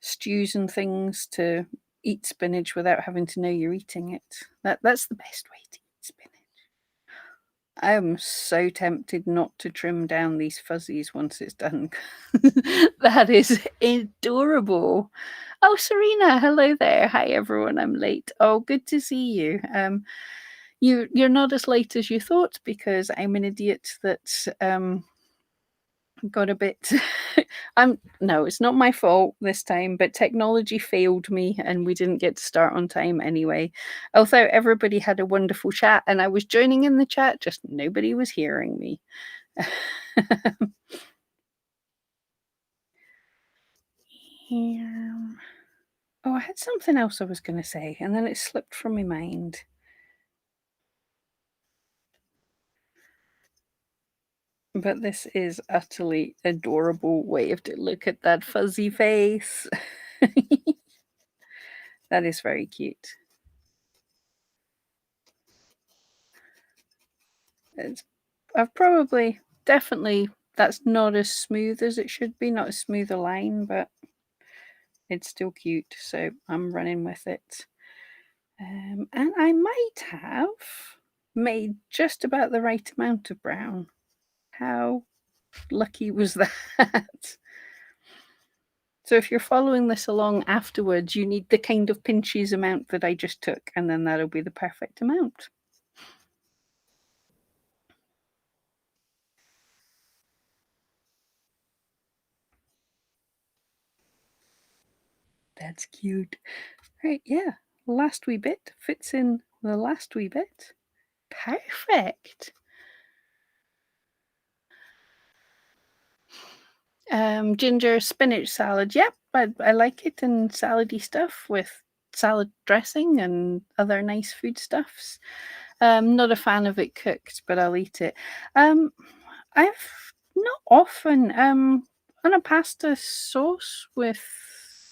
stews and things to eat spinach without having to know you're eating it. That's the best way to eat spinach. I am so tempted not to trim down these fuzzies once it's done. That is adorable. Oh, Serena, hello there. Hi, everyone. I'm late. Oh, good to see you. You're not as late as you thought because I'm an idiot that got a bit. No, it's not my fault this time, but technology failed me and we didn't get to start on time anyway. Although everybody had a wonderful chat and I was joining in the chat, just nobody was hearing me. Oh, I had something else I was going to say and then it slipped from my mind. But this is utterly adorable way of look at that fuzzy face. That is very cute. I've probably, definitely, that's not as smooth as it should be, not as smooth a line, but it's still cute, so I'm running with it. And I might have made just about the right amount of brown. How lucky was that? So if you're following this along afterwards, you need the kind of pinches amount that I just took, and then that'll be the perfect amount. That's cute. Right, yeah. Last wee bit fits in the last wee bit. Perfect. Ginger spinach salad. Yep, I like it in salady stuff with salad dressing and other nice foodstuffs. Not a fan of it cooked, but I'll eat it. I've not often on a pasta sauce with,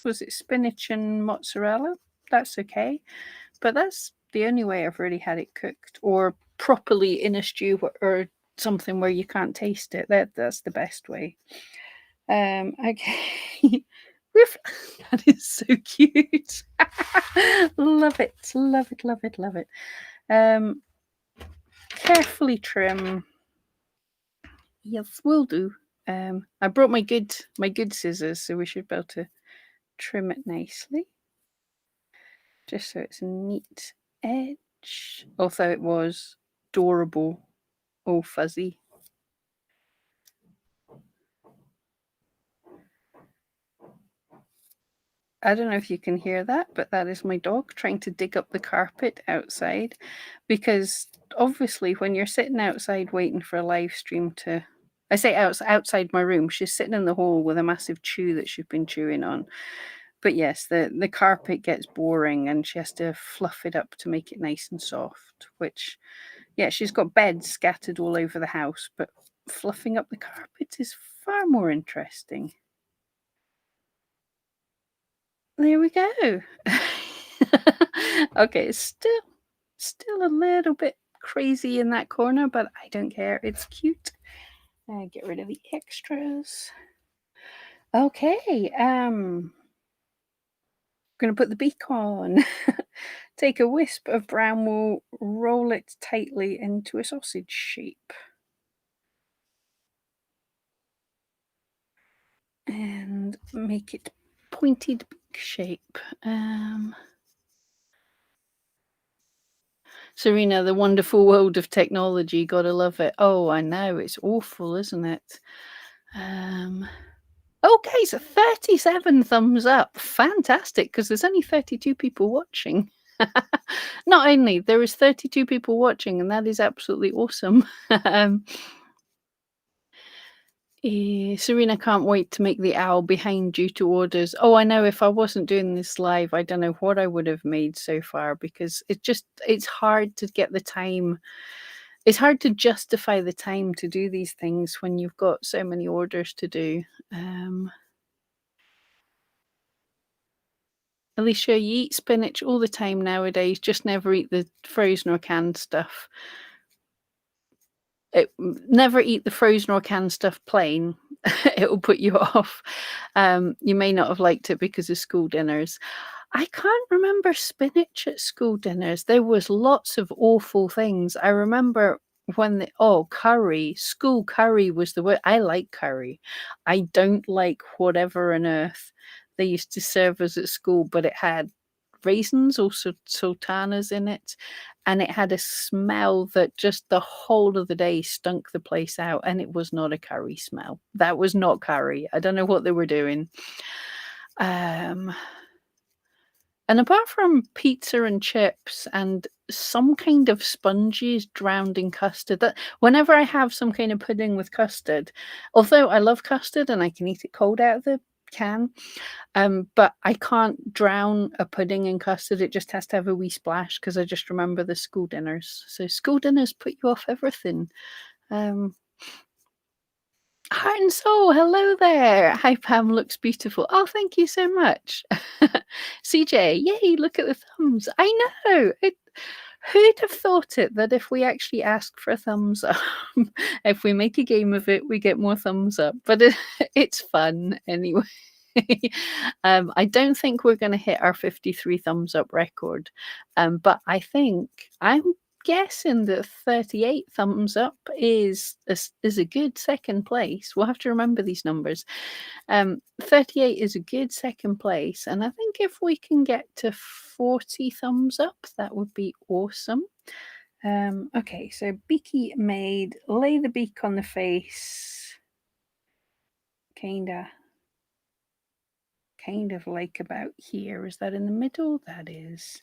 was it spinach and mozzarella? That's okay, but that's the only way I've really had it cooked or properly in a stew or something where you can't taste it. That's the best way. Okay. That is so cute. Love it, love it, love it, love it. Carefully trim. Yes, will do. I brought my good scissors, so we should be able to trim it nicely. Just so it's a neat edge. Although it was adorable, all fuzzy. I don't know if you can hear that, but that is my dog trying to dig up the carpet outside. Because obviously, when you're sitting outside waiting for a live stream to, I say outside my room, she's sitting in the hall with a massive chew that she's been chewing on. But yes, the carpet gets boring and she has to fluff it up to make it nice and soft, which, yeah, she's got beds scattered all over the house, but fluffing up the carpet is far more interesting. There we go. Okay, it's still a little bit crazy in that corner, but I don't care. It's cute. Get rid of the extras. Okay, gonna put the beak on. Take a wisp of brown wool, roll it tightly into a sausage shape. And make it pointed beak shape. Serena, the wonderful world of technology, gotta love it. Oh, I know, it's awful, isn't it? Okay, so 37 thumbs up. Fantastic, because there's only 32 people watching. Not only, there is 32 people watching, and that is absolutely awesome. Serena can't wait to make the owl behind you to orders. Oh, I know, if I wasn't doing this live, I don't know what I would have made so far because it's hard to get the time it's hard to justify the time to do these things when you've got so many orders to do. Um, Alicia, you eat spinach all the time nowadays, just never eat the frozen or canned stuff. Never eat the frozen or canned stuff plain. It will put you off. You may not have liked it because of school dinners. I can't remember spinach at school dinners. There was lots of awful things. I remember when curry, school curry was the word. I like curry. I don't like whatever on earth they used to serve us at school, but it had raisins or sultanas in it, and it had a smell that just the whole of the day stunk the place out, and it was not a curry smell. That was not curry. I don't know what they were doing. Um, and apart from pizza and chips and some kind of sponges drowned in custard, that whenever I have some kind of pudding with custard, although I love custard and I can eat it cold out of the can, but I can't drown a pudding in custard. It just has to have a wee splash because I just remember the school dinners. So school dinners put you off everything. Um, Heart and soul, hello there. Hi, Pam looks beautiful. Oh, thank you so much. CJ, yay, look at the thumbs. I know. Who'd have thought it that if we actually ask for a thumbs up, if we make a game of it, we get more thumbs up. But it's fun anyway. I don't think we're going to hit our 53 thumbs up record, but I'm guessing that 38 thumbs up is a good second place. We'll have to remember these numbers. 38 is a good second place, and I think if we can get to 40 thumbs up, that would be awesome. Okay, so beaky made, lay the beak on the face, kind of like about here. Is that in the middle? That is.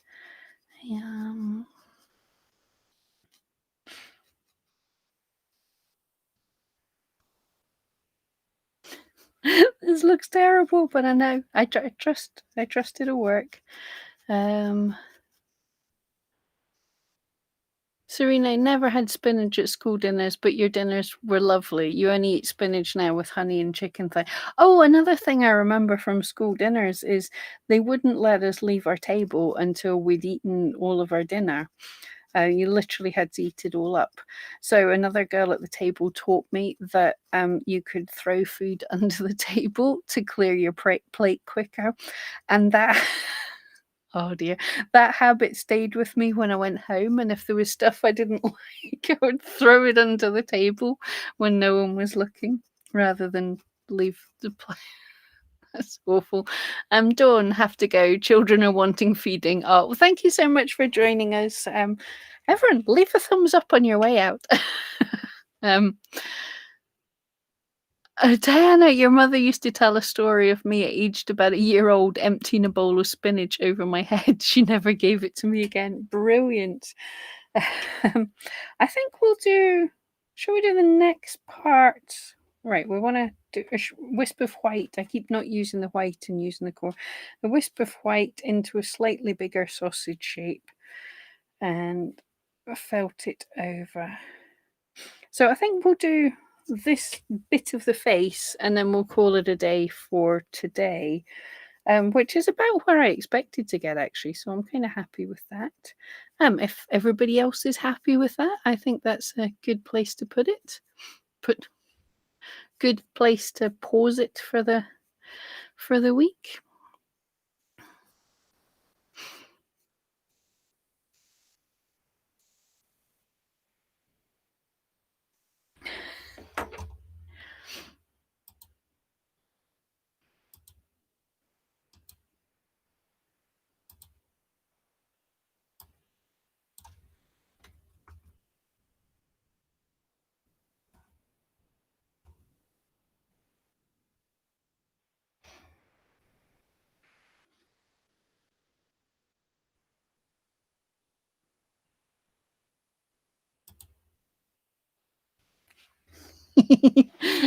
This looks terrible, but I know. I trust it'll work. Serena, I never had spinach at school dinners, but your dinners were lovely. You only eat spinach now with honey and chicken thigh. Oh, another thing I remember from school dinners is they wouldn't let us leave our table until we'd eaten all of our dinner. You literally had to eat it all up. So another girl at the table taught me that you could throw food under the table to clear your plate quicker, and that oh dear, that habit stayed with me when I went home, and if there was stuff I didn't like, I would throw it under the table when no one was looking, rather than leave the plate. That's awful. Dawn, have to go. Children are wanting feeding. Oh, well, thank you so much for joining us. Everyone, leave a thumbs up on your way out. Diana, your mother used to tell a story of me aged about a year old emptying a bowl of spinach over my head. She never gave it to me again. Brilliant. I think shall we do the next part? Right, we want to do a wisp of white. I keep not using the white and using the core. A wisp of white into a slightly bigger sausage shape and felt it over. So I think we'll do this bit of the face and then we'll call it a day for today, which is about where I expected to get actually. So I'm kind of happy with that. If everybody else is happy with that, I think that's a good place to put it. Good place to pause it for the week.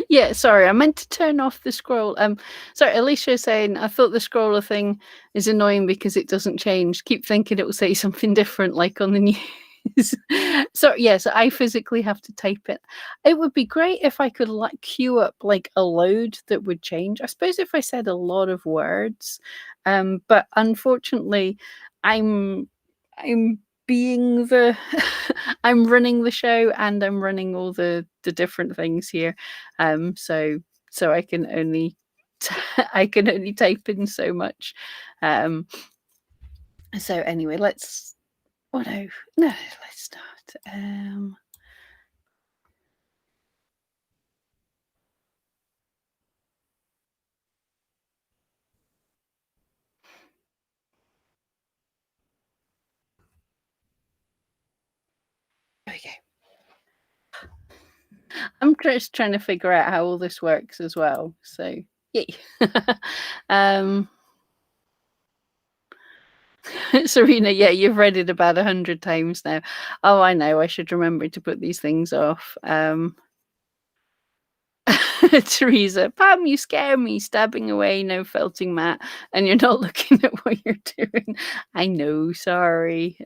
Yeah, sorry, I meant to turn off the scroll. Sorry, Alicia is saying I thought the scroller thing is annoying because it doesn't change. Keep thinking it will say something different, like on the So yes, I physically have to type it. It would be great if I could like queue up like a load that would change. I suppose if I said a lot of words, but unfortunately, I'm I'm being the I'm running the show and I'm running all the different things here. So so I can only I can only type in so much. Um, so anyway, let's oh no, let's start. Okay. I'm just trying to figure out how all this works as well. So yay. um Serena, yeah, you've read it about 100 times now. Oh, I know. I should remember to put these things off. Teresa, Pam, you scare me, stabbing away, no felting mat, and you're not looking at what you're doing. I know, sorry.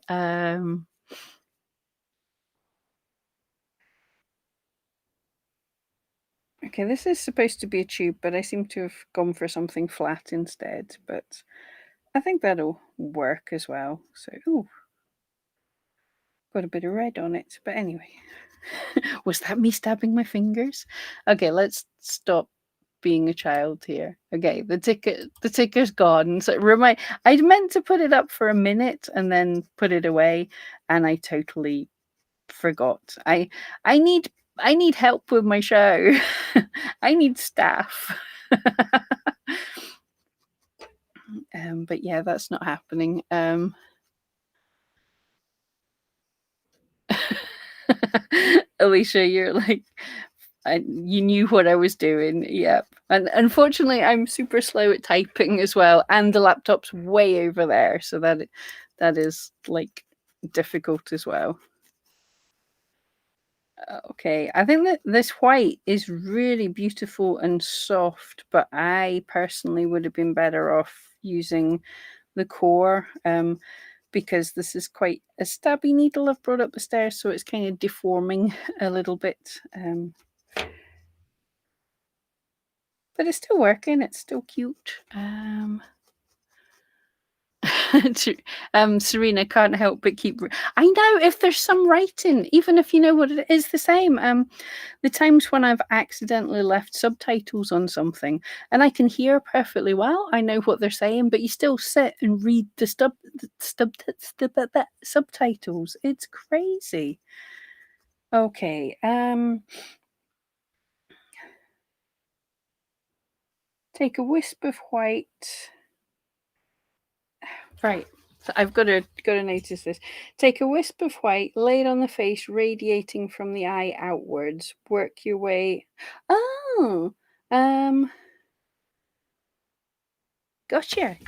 Okay, this is supposed to be a tube, but I seem to have gone for something flat instead. But I think that'll work as well. So, ooh, got a bit of red on it. But anyway, was that me stabbing my fingers? Okay, let's stop being a child here. Okay, the ticker's gone. So remind I'd meant to put it up for a minute and then put it away, and I totally forgot. I need help with my show. I need staff. But yeah, that's not happening. Alicia, you're like, you knew what I was doing. Yep. And unfortunately, I'm super slow at typing as well, and the laptop's way over there, so that is like difficult as well. Okay, I think that this white is really beautiful and soft, but I personally would have been better off using the core because this is quite a stabby needle I've brought up the stairs, so it's kind of deforming a little bit. But it's still working, it's still cute. Serena can't help but keep. I know if there's some writing, even if you know what it is, the same. The times when I've accidentally left subtitles on something, and I can hear perfectly well, I know what they're saying, but you still sit and read the subtitles. It's crazy. Okay. Take a wisp of white. Right. So I've got to notice this. Take a wisp of white, lay it on the face, radiating from the eye outwards. Work your way. Oh, um, gotcha.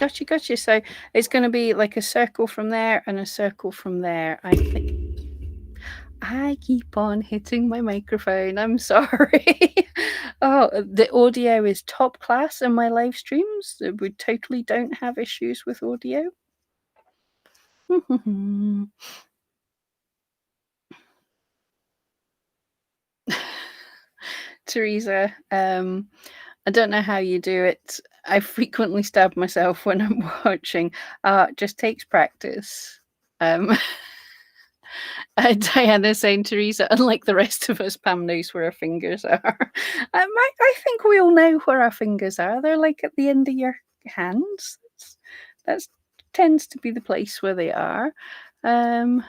So it's going to be like a circle from there and a circle from there. I think. I keep on hitting my microphone. I'm sorry. Oh, the audio is top class in my live streams. We totally don't have issues with audio. Teresa, I don't know how you do it. I frequently stab myself when I'm watching. It just takes practice. Um, Diana saying, Teresa, unlike the rest of us, Pam knows where her fingers are. I think we all know where our fingers are. They're like at the end of your hands. That tends to be the place where they are. Oh,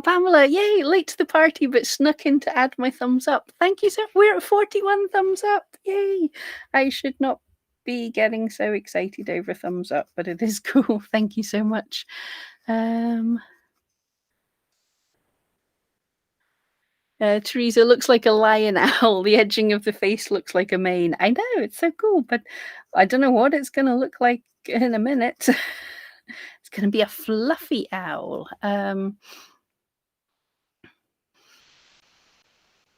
Pamela, yay, late to the party, but snuck in to add my thumbs up. Thank you, sir. We're at 41 thumbs up. Yay. I should not be getting so excited over thumbs up, but it is cool. Thank you so much. Teresa looks like a lion owl. The edging of the face looks like a mane. I know, it's so cool, but I don't know what it's going to look like in a minute. It's going to be a fluffy owl.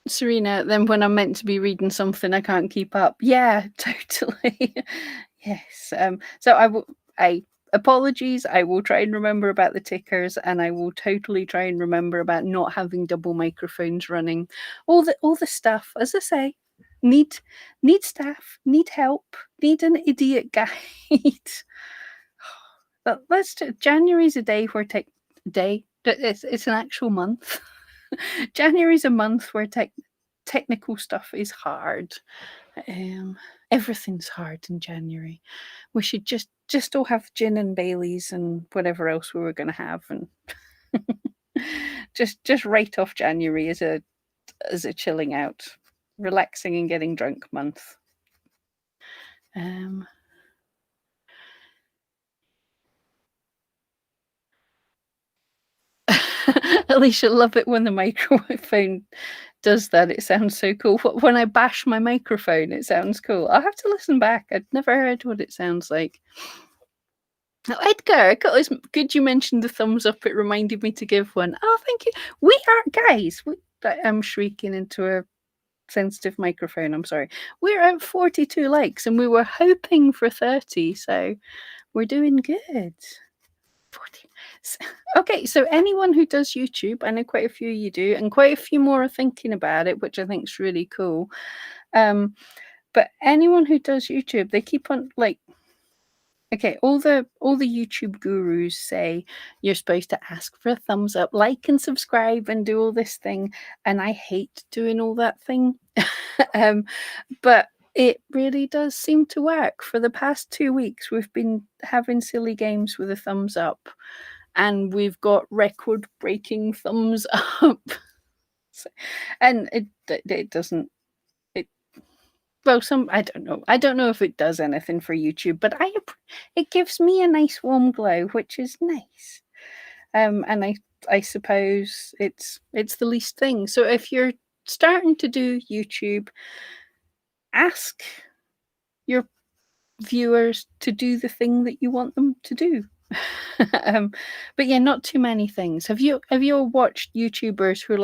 Serena, then when I'm meant to be reading something, I can't keep up. Yeah, totally. Yes. So I apologies. I will try and remember about the tickers, and I will totally try and remember about not having double microphones running. All the stuff, as I say, need need staff, need help, need an idiot guide. But let's do January's a day where it's an actual month. January's a month where technical stuff is hard. Um, Everything's hard in January. We should just all have gin and Baileys and whatever else we were going to have, and just write off January as a chilling out, relaxing and getting drunk month. Um, Alicia, love it when the microphone does that. It sounds so cool. When I bash my microphone, it sounds cool. I'll have to listen back. I'd never heard what it sounds like. Oh, Edgar, it's good you mentioned the thumbs up. It reminded me to give one. Oh, thank you. We are, guys, I'm shrieking into a sensitive microphone. I'm sorry. We're at 42 likes and we were hoping for 30. So we're doing good. 40. Okay, so anyone who does YouTube, I know quite a few of you do, and quite a few more are thinking about it, which I think is really cool. But anyone who does YouTube, they keep on like, okay, all the YouTube gurus say you're supposed to ask for a thumbs up, like and subscribe and do all this thing, and I hate doing all that thing. But it really does seem to work. For the past 2 weeks, we've been having silly games with a thumbs up, and we've got record-breaking thumbs up. And it doesn't. Well, I don't know. I don't know if it does anything for YouTube, but it gives me a nice warm glow, which is nice. And I suppose it's the least thing. So if you're starting to do YouTube, ask your viewers to do the thing that you want them to do. But yeah, not too many things. Have you all watched YouTubers who are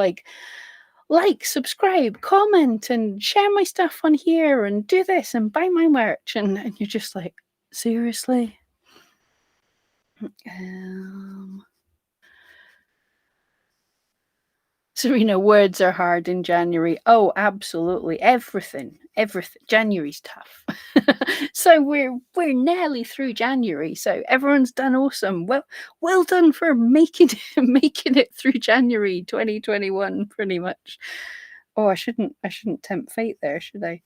like, subscribe, comment, and share my stuff on here, and do this, and buy my merch, and you're just like, seriously? Serena, words are hard in January. Oh, absolutely. Everything. January's tough. So we're nearly through January. So everyone's done awesome. Well done for making it through January 2021, pretty much. Oh, I shouldn't tempt fate there, should I?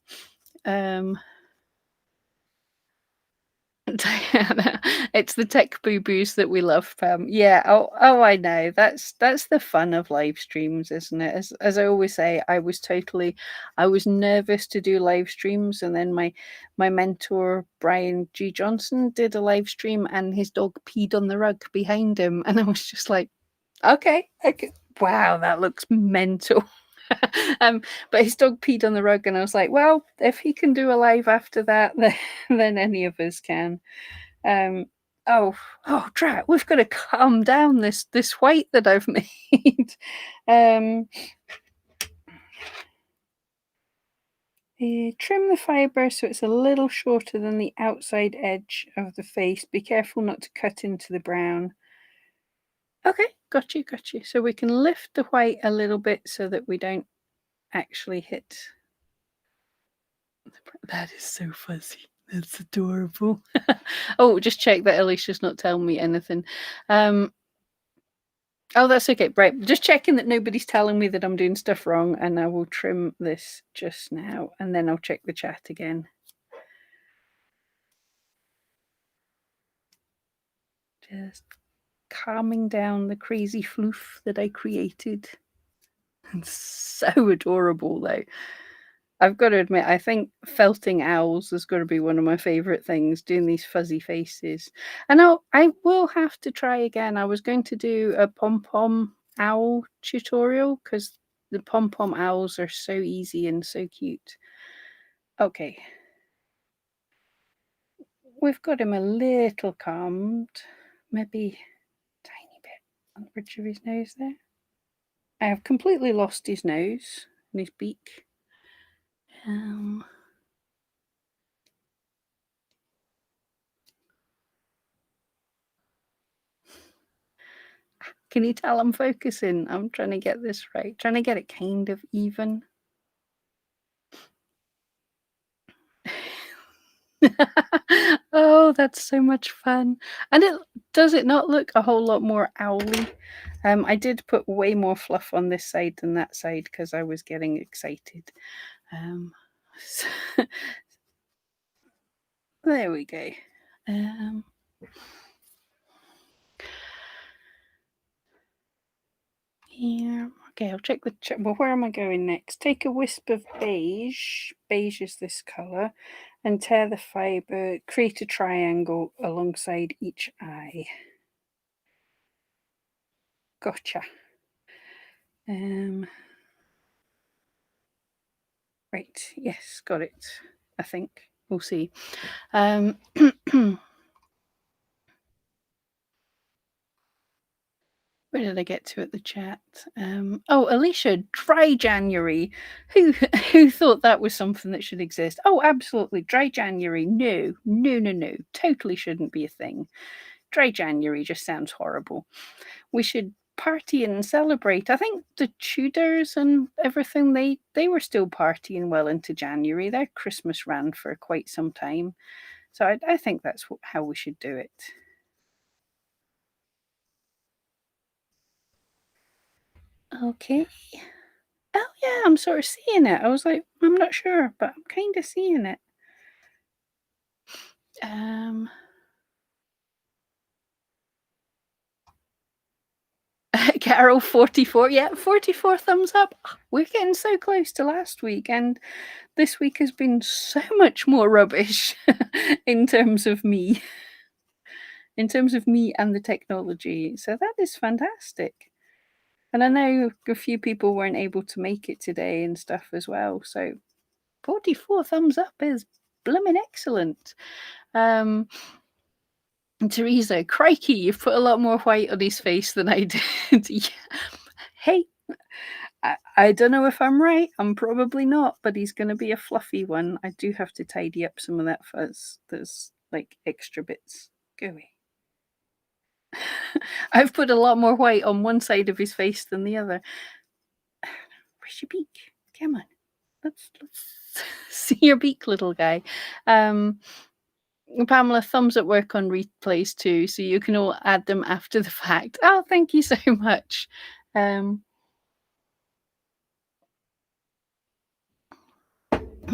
Diana, it's the tech boo-boos that we love, Pam. Yeah. Oh, I know. That's the fun of live streams, isn't it? As I always say, I was nervous to do live streams, and then my mentor Brian G. Johnson did a live stream, and his dog peed on the rug behind him, and I was just like, okay. Wow, that looks mental. But his dog peed on the rug, and I was like, well, if he can do a live after that, then any of us can. Oh, drat, we've got to calm down this white that I've made. Trim the fibre so it's a little shorter than the outside edge of the face. Be careful not to cut into the brown. Okay, got you. So we can lift the white a little bit so that we don't actually hit. That is so fuzzy. That's adorable. Oh, just check that Alicia's not telling me anything. Oh, that's okay. Right, just checking that nobody's telling me that I'm doing stuff wrong, and I will trim this just now, and then I'll check the chat again. Just calming down the crazy floof that I created. It's so adorable, though. I've got to admit, I think felting owls has got to be one of my favorite things, doing these fuzzy faces. And I will have to try again. I was going to do a pom-pom owl tutorial because the pom-pom owls are so easy and so cute. Okay. We've got him a little calmed. Maybe a tiny bit on the bridge of his nose there. I have completely lost his nose and his beak. Can you tell I'm focusing? I'm trying to get this right. Trying to get it kind of even. Oh, that's so much fun. And does it not look a whole lot more owly? I did put way more fluff on this side than that side because I was getting excited. Um, there we go. Here. Okay, I'll check the well, where am I going next? Take a wisp of beige. Beige is this color, and tear the fiber. Create a triangle alongside each eye. Gotcha. Right. Yes, got it. I think we'll see. Where did I get to at the chat? Oh, Alicia, dry January. Who thought that was something that should exist? Oh, absolutely. Dry January. No, no, no, no. Totally shouldn't be a thing. Dry January just sounds horrible. We should party and celebrate. I think the Tudors and everything, they were still partying well into January. Their Christmas ran for quite some time. So I think that's how we should do it. Okay. Oh yeah, I'm sort of seeing it. I was like, I'm not sure, but I'm kind of seeing it. Carol 44. Yeah, 44 thumbs up. We're getting so close to last week, and this week has been so much more rubbish in terms of me. In terms of me and the technology. So that is fantastic. And I know a few people weren't able to make it today and stuff as well. So 44 thumbs up is blooming excellent. Teresa, crikey, you've put a lot more white on his face than I did. Yeah. Hey, I don't know if I'm right. I'm probably not, but he's going to be a fluffy one. I do have to tidy up some of that fuzz. There's like extra bits. Go away. I've put a lot more white on one side of his face than the other. Where's your beak? Come on. Let's see your beak, little guy. Pamela, thumbs at work on replays too, so you can all add them after the fact. Oh, thank you so much.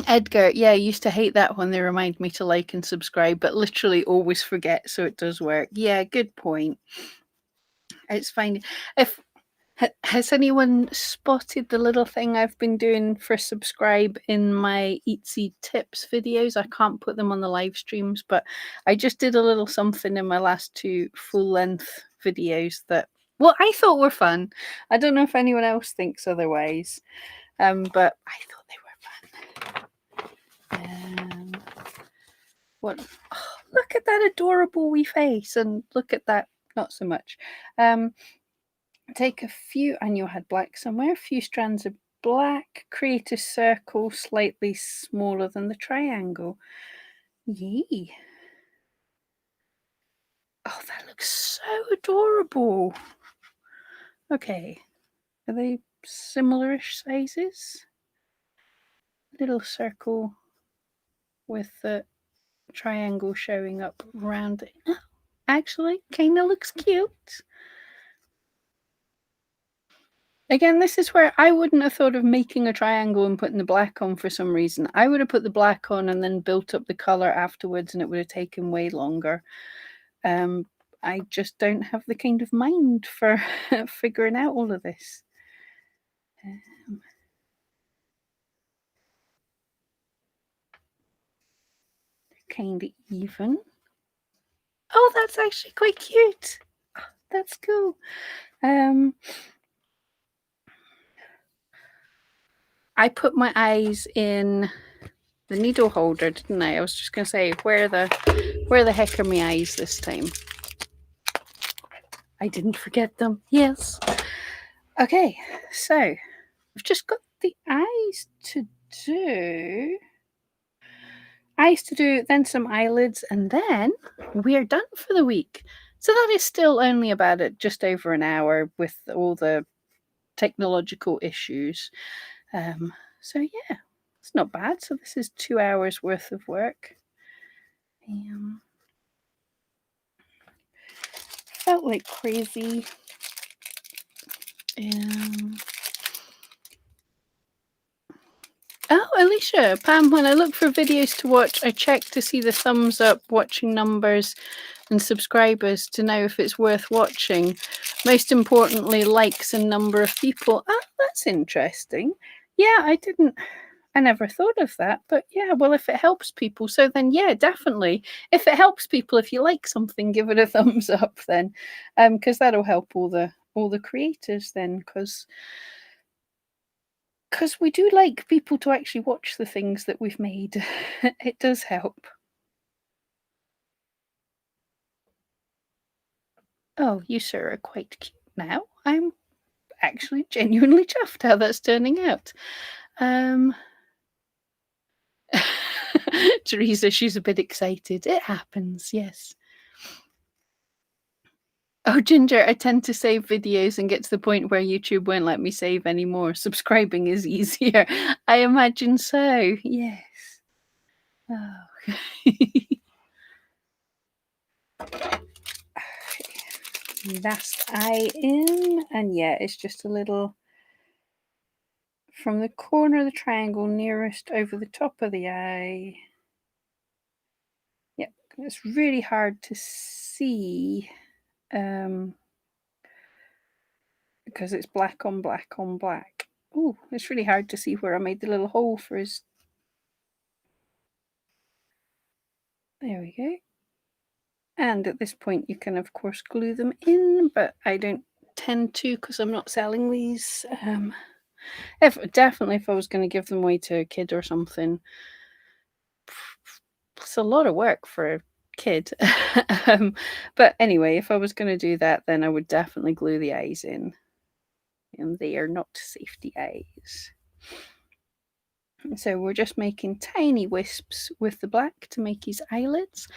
Edgar, yeah, I used to hate that when they remind me to like and subscribe, but literally always forget, so it does work. Yeah, good point. It's fine. If has anyone spotted the little thing I've been doing for subscribe in my Etsy tips videos? I can't put them on the live streams, but I just did a little something in my last 2 full-length videos that, well, I thought were fun. I don't know if anyone else thinks otherwise, but I thought they were fun. What? Oh, look at that adorable wee face, and look at that, not so much. Take a few, and you had black somewhere, a few strands of black, create a circle slightly smaller than the triangle. Yee. Oh, that looks so adorable. Okay, are they similar-ish sizes? Little circle with the triangle showing up around it. Actually, kind of looks cute. Again, this is where I wouldn't have thought of making a triangle and putting the black on for some reason. I would have put the black on and then built up the color afterwards, and it would have taken way longer. I just don't have the kind of mind for figuring out all of this. Kind of even. Oh, that's actually quite cute. Oh, that's cool. I put my eyes in the needle holder, didn't I? I was just going to say, where the heck are my eyes this time? I didn't forget them. Yes. Okay, so I've just got the eyes to do. Then some eyelids, and then we're done for the week. So that is still only about just over an hour with all the technological issues. So yeah, it's not bad. So this is 2 hours worth of work. Felt like crazy. Oh, Alicia, Pam, when I look for videos to watch, I check to see the thumbs up, watching numbers, and subscribers to know if it's worth watching. Most importantly, likes and number of people. Ah, that's interesting. Yeah, I never thought of that, but yeah, well, if it helps people, so then yeah, definitely. If it helps people, if you like something, give it a thumbs up then, because that'll help all the creators then, because we do like people to actually watch the things that we've made. It does help. Oh, you sir are quite cute now. I'm actually genuinely chuffed how that's turning out. Teresa, she's a bit excited. It happens, yes. Oh, Ginger, I tend to save videos and get to the point where YouTube won't let me save anymore. Subscribing is easier. I imagine so, yes. Oh. Last eye in, and yeah, it's just a little from the corner of the triangle nearest over the top of the eye. Yep, it's really hard to see because it's black on black on black. Oh, it's really hard to see where I made the little hole for his. There we go. And at this point, you can, of course, glue them in, but I don't tend to because I'm not selling these. If I was going to give them away to a kid or something, it's a lot of work for a kid. But anyway, if I was going to do that, then I would definitely glue the eyes in. And they are not safety eyes. So we're just making tiny wisps with the black to make his eyelids.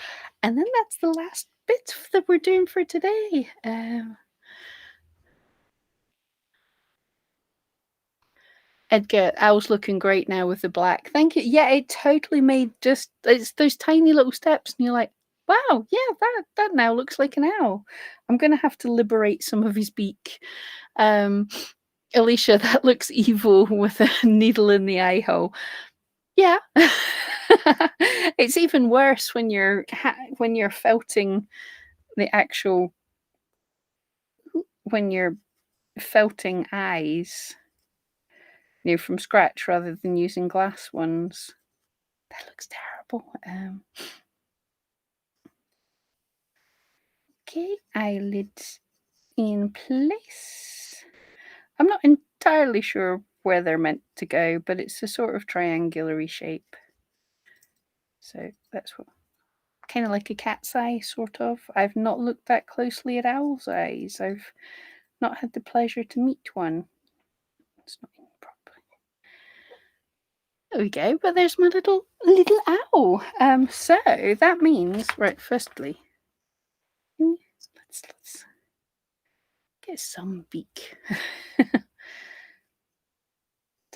And then that's the last bit that we're doing for today. Edgar, Owl's looking great now with the black. Thank you. Yeah, it totally made it's those tiny little steps, and you're like, wow, yeah, that now looks like an owl. I'm gonna have to liberate some of his beak. Alicia, that looks evil with a needle in the eye hole. Yeah. It's even worse when you're felting the actual when you're felting eyes, from scratch rather than using glass ones. That looks terrible. Okay, eyelids in place. I'm not entirely sure where they're meant to go, but it's a sort of triangular shape. So that's what, kind of like a cat's eye, sort of. I've not looked that closely at owl's eyes. I've not had the pleasure to meet one. It's not in properly. There we go. But there's my little owl. So that means, right, firstly, let's get some beak.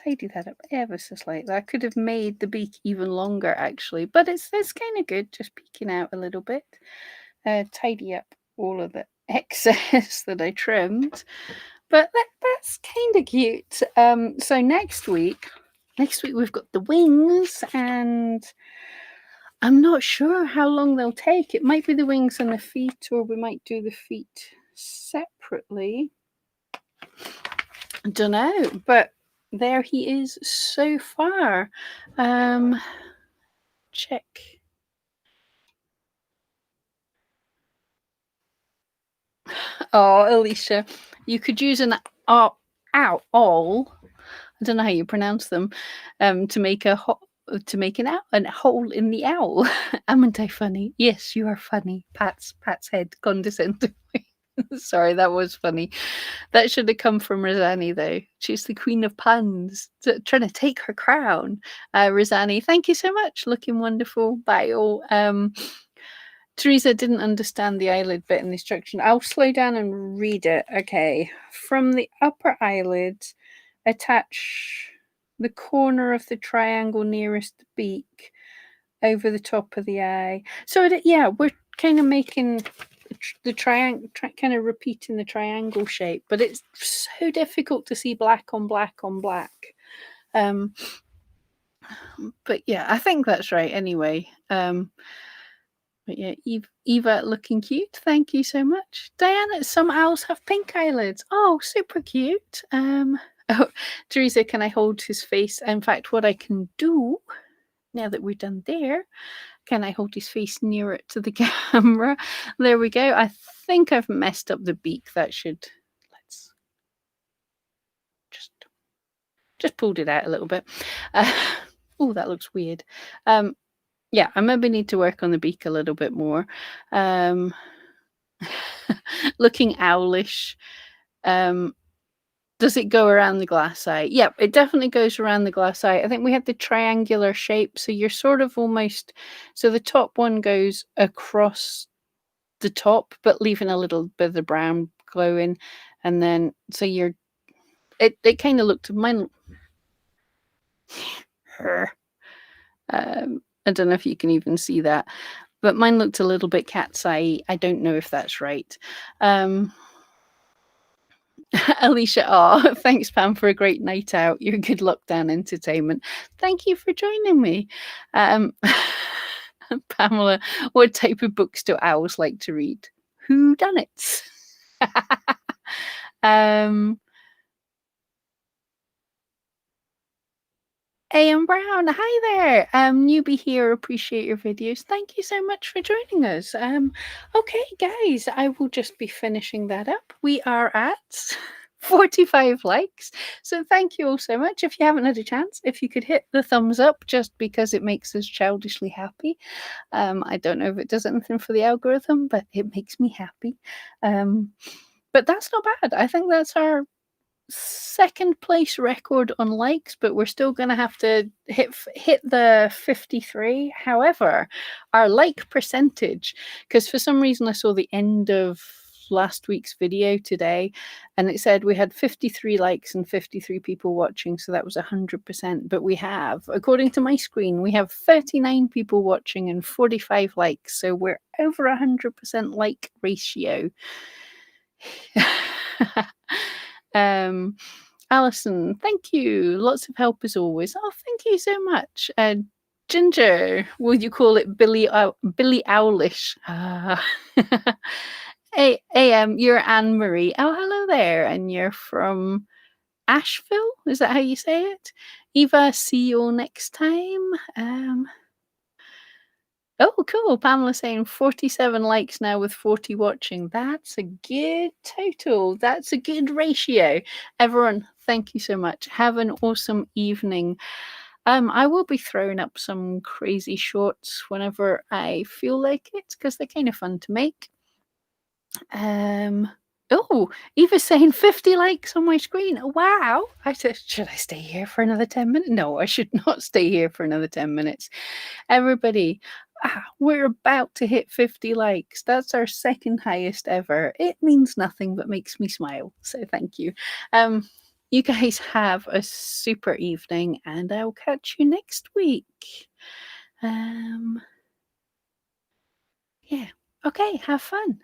Tidy that up ever so slightly. I could have made the beak even longer actually, but it's kind of good, just peeking out a little bit. Tidy up all of the excess that I trimmed, but that's kind of cute. So next week we've got the wings, and I'm not sure how long they'll take. It might be the wings and the feet, or we might do the feet separately. I don't know, but there he is so far. Check. Oh, Alicia, you could use an owl. I don't know how you pronounce them. To make an hole in the owl. Am I funny? Yes, you are funny. Pat's head condescendingly. Sorry, that was funny. That should have come from Rosani, though. She's the queen of puns, trying to take her crown. Rosani, thank you so much. Looking wonderful. Bye all. Teresa didn't understand the eyelid bit in the instruction. I'll slow down and read it. Okay. From the upper eyelid, attach the corner of the triangle nearest the beak over the top of the eye. So, yeah, we're kind of making the triangle, kind of repeating the triangle shape, but it's so difficult to see black on black on black. But yeah, I think that's right anyway. But yeah, Eva looking cute. Thank you so much. Diana, some owls have pink eyelids. Oh, super cute. Oh, Teresa, can I hold his face? In fact, what I can do, now that we're done there, can I hold his face nearer to the camera? There we go. I think I've messed up the beak. That should, let's just pulled it out a little bit. Oh, that looks weird. Yeah, I maybe need to work on the beak a little bit more. Looking owlish. Does it go around the glass eye? Yep, it definitely goes around the glass eye. I think we had the triangular shape, so you're sort of almost, so the top one goes across the top, but leaving a little bit of the brown glowing, and then so you're, it kind of looked mine. Her. I don't know if you can even see that, but mine looked a little bit cat's eye. I don't know if that's right. Alicia, oh, thanks, Pam, for a great night out. Your good lockdown entertainment. Thank you for joining me. Pamela, what type of books do owls like to read? Who done it? AM Brown, hi there. Newbie here, appreciate your videos. Thank you so much for joining us. Okay, guys, I will just be finishing that up. We are at 45 likes. So thank you all so much. If you haven't had a chance, if you could hit the thumbs up just because it makes us childishly happy. I don't know if it does anything for the algorithm, but it makes me happy. But that's not bad. I think that's our second place record on likes, but we're still going to have to hit the 53. However, our like percentage, because for some reason I saw the end of last week's video today and it said we had 53 likes and 53 people watching, so that was 100%. But we have, according to my screen, we have 39 people watching and 45 likes, so we're over 100% like ratio. Alison, thank you. Lots of help as always. Oh, thank you so much. Ginger, would you call it Billy Owlish? AM, you're Anne Marie. Oh, hello there. And you're from Asheville? Is that how you say it? Eva, see you all next time. Oh, cool. Pamela saying 47 likes now with 40 watching. That's a good total. That's a good ratio. Everyone, thank you so much. Have an awesome evening. I will be throwing up some crazy shorts whenever I feel like it because they're kind of fun to make. Oh, Eva's saying 50 likes on my screen. Wow. I said, should I stay here for another 10 minutes? No, I should not stay here for another 10 minutes. Everybody, we're about to hit 50 likes. That's our second highest ever. It means nothing but makes me smile. So thank you. You guys have a super evening and I'll catch you next week. Yeah. Okay, have fun.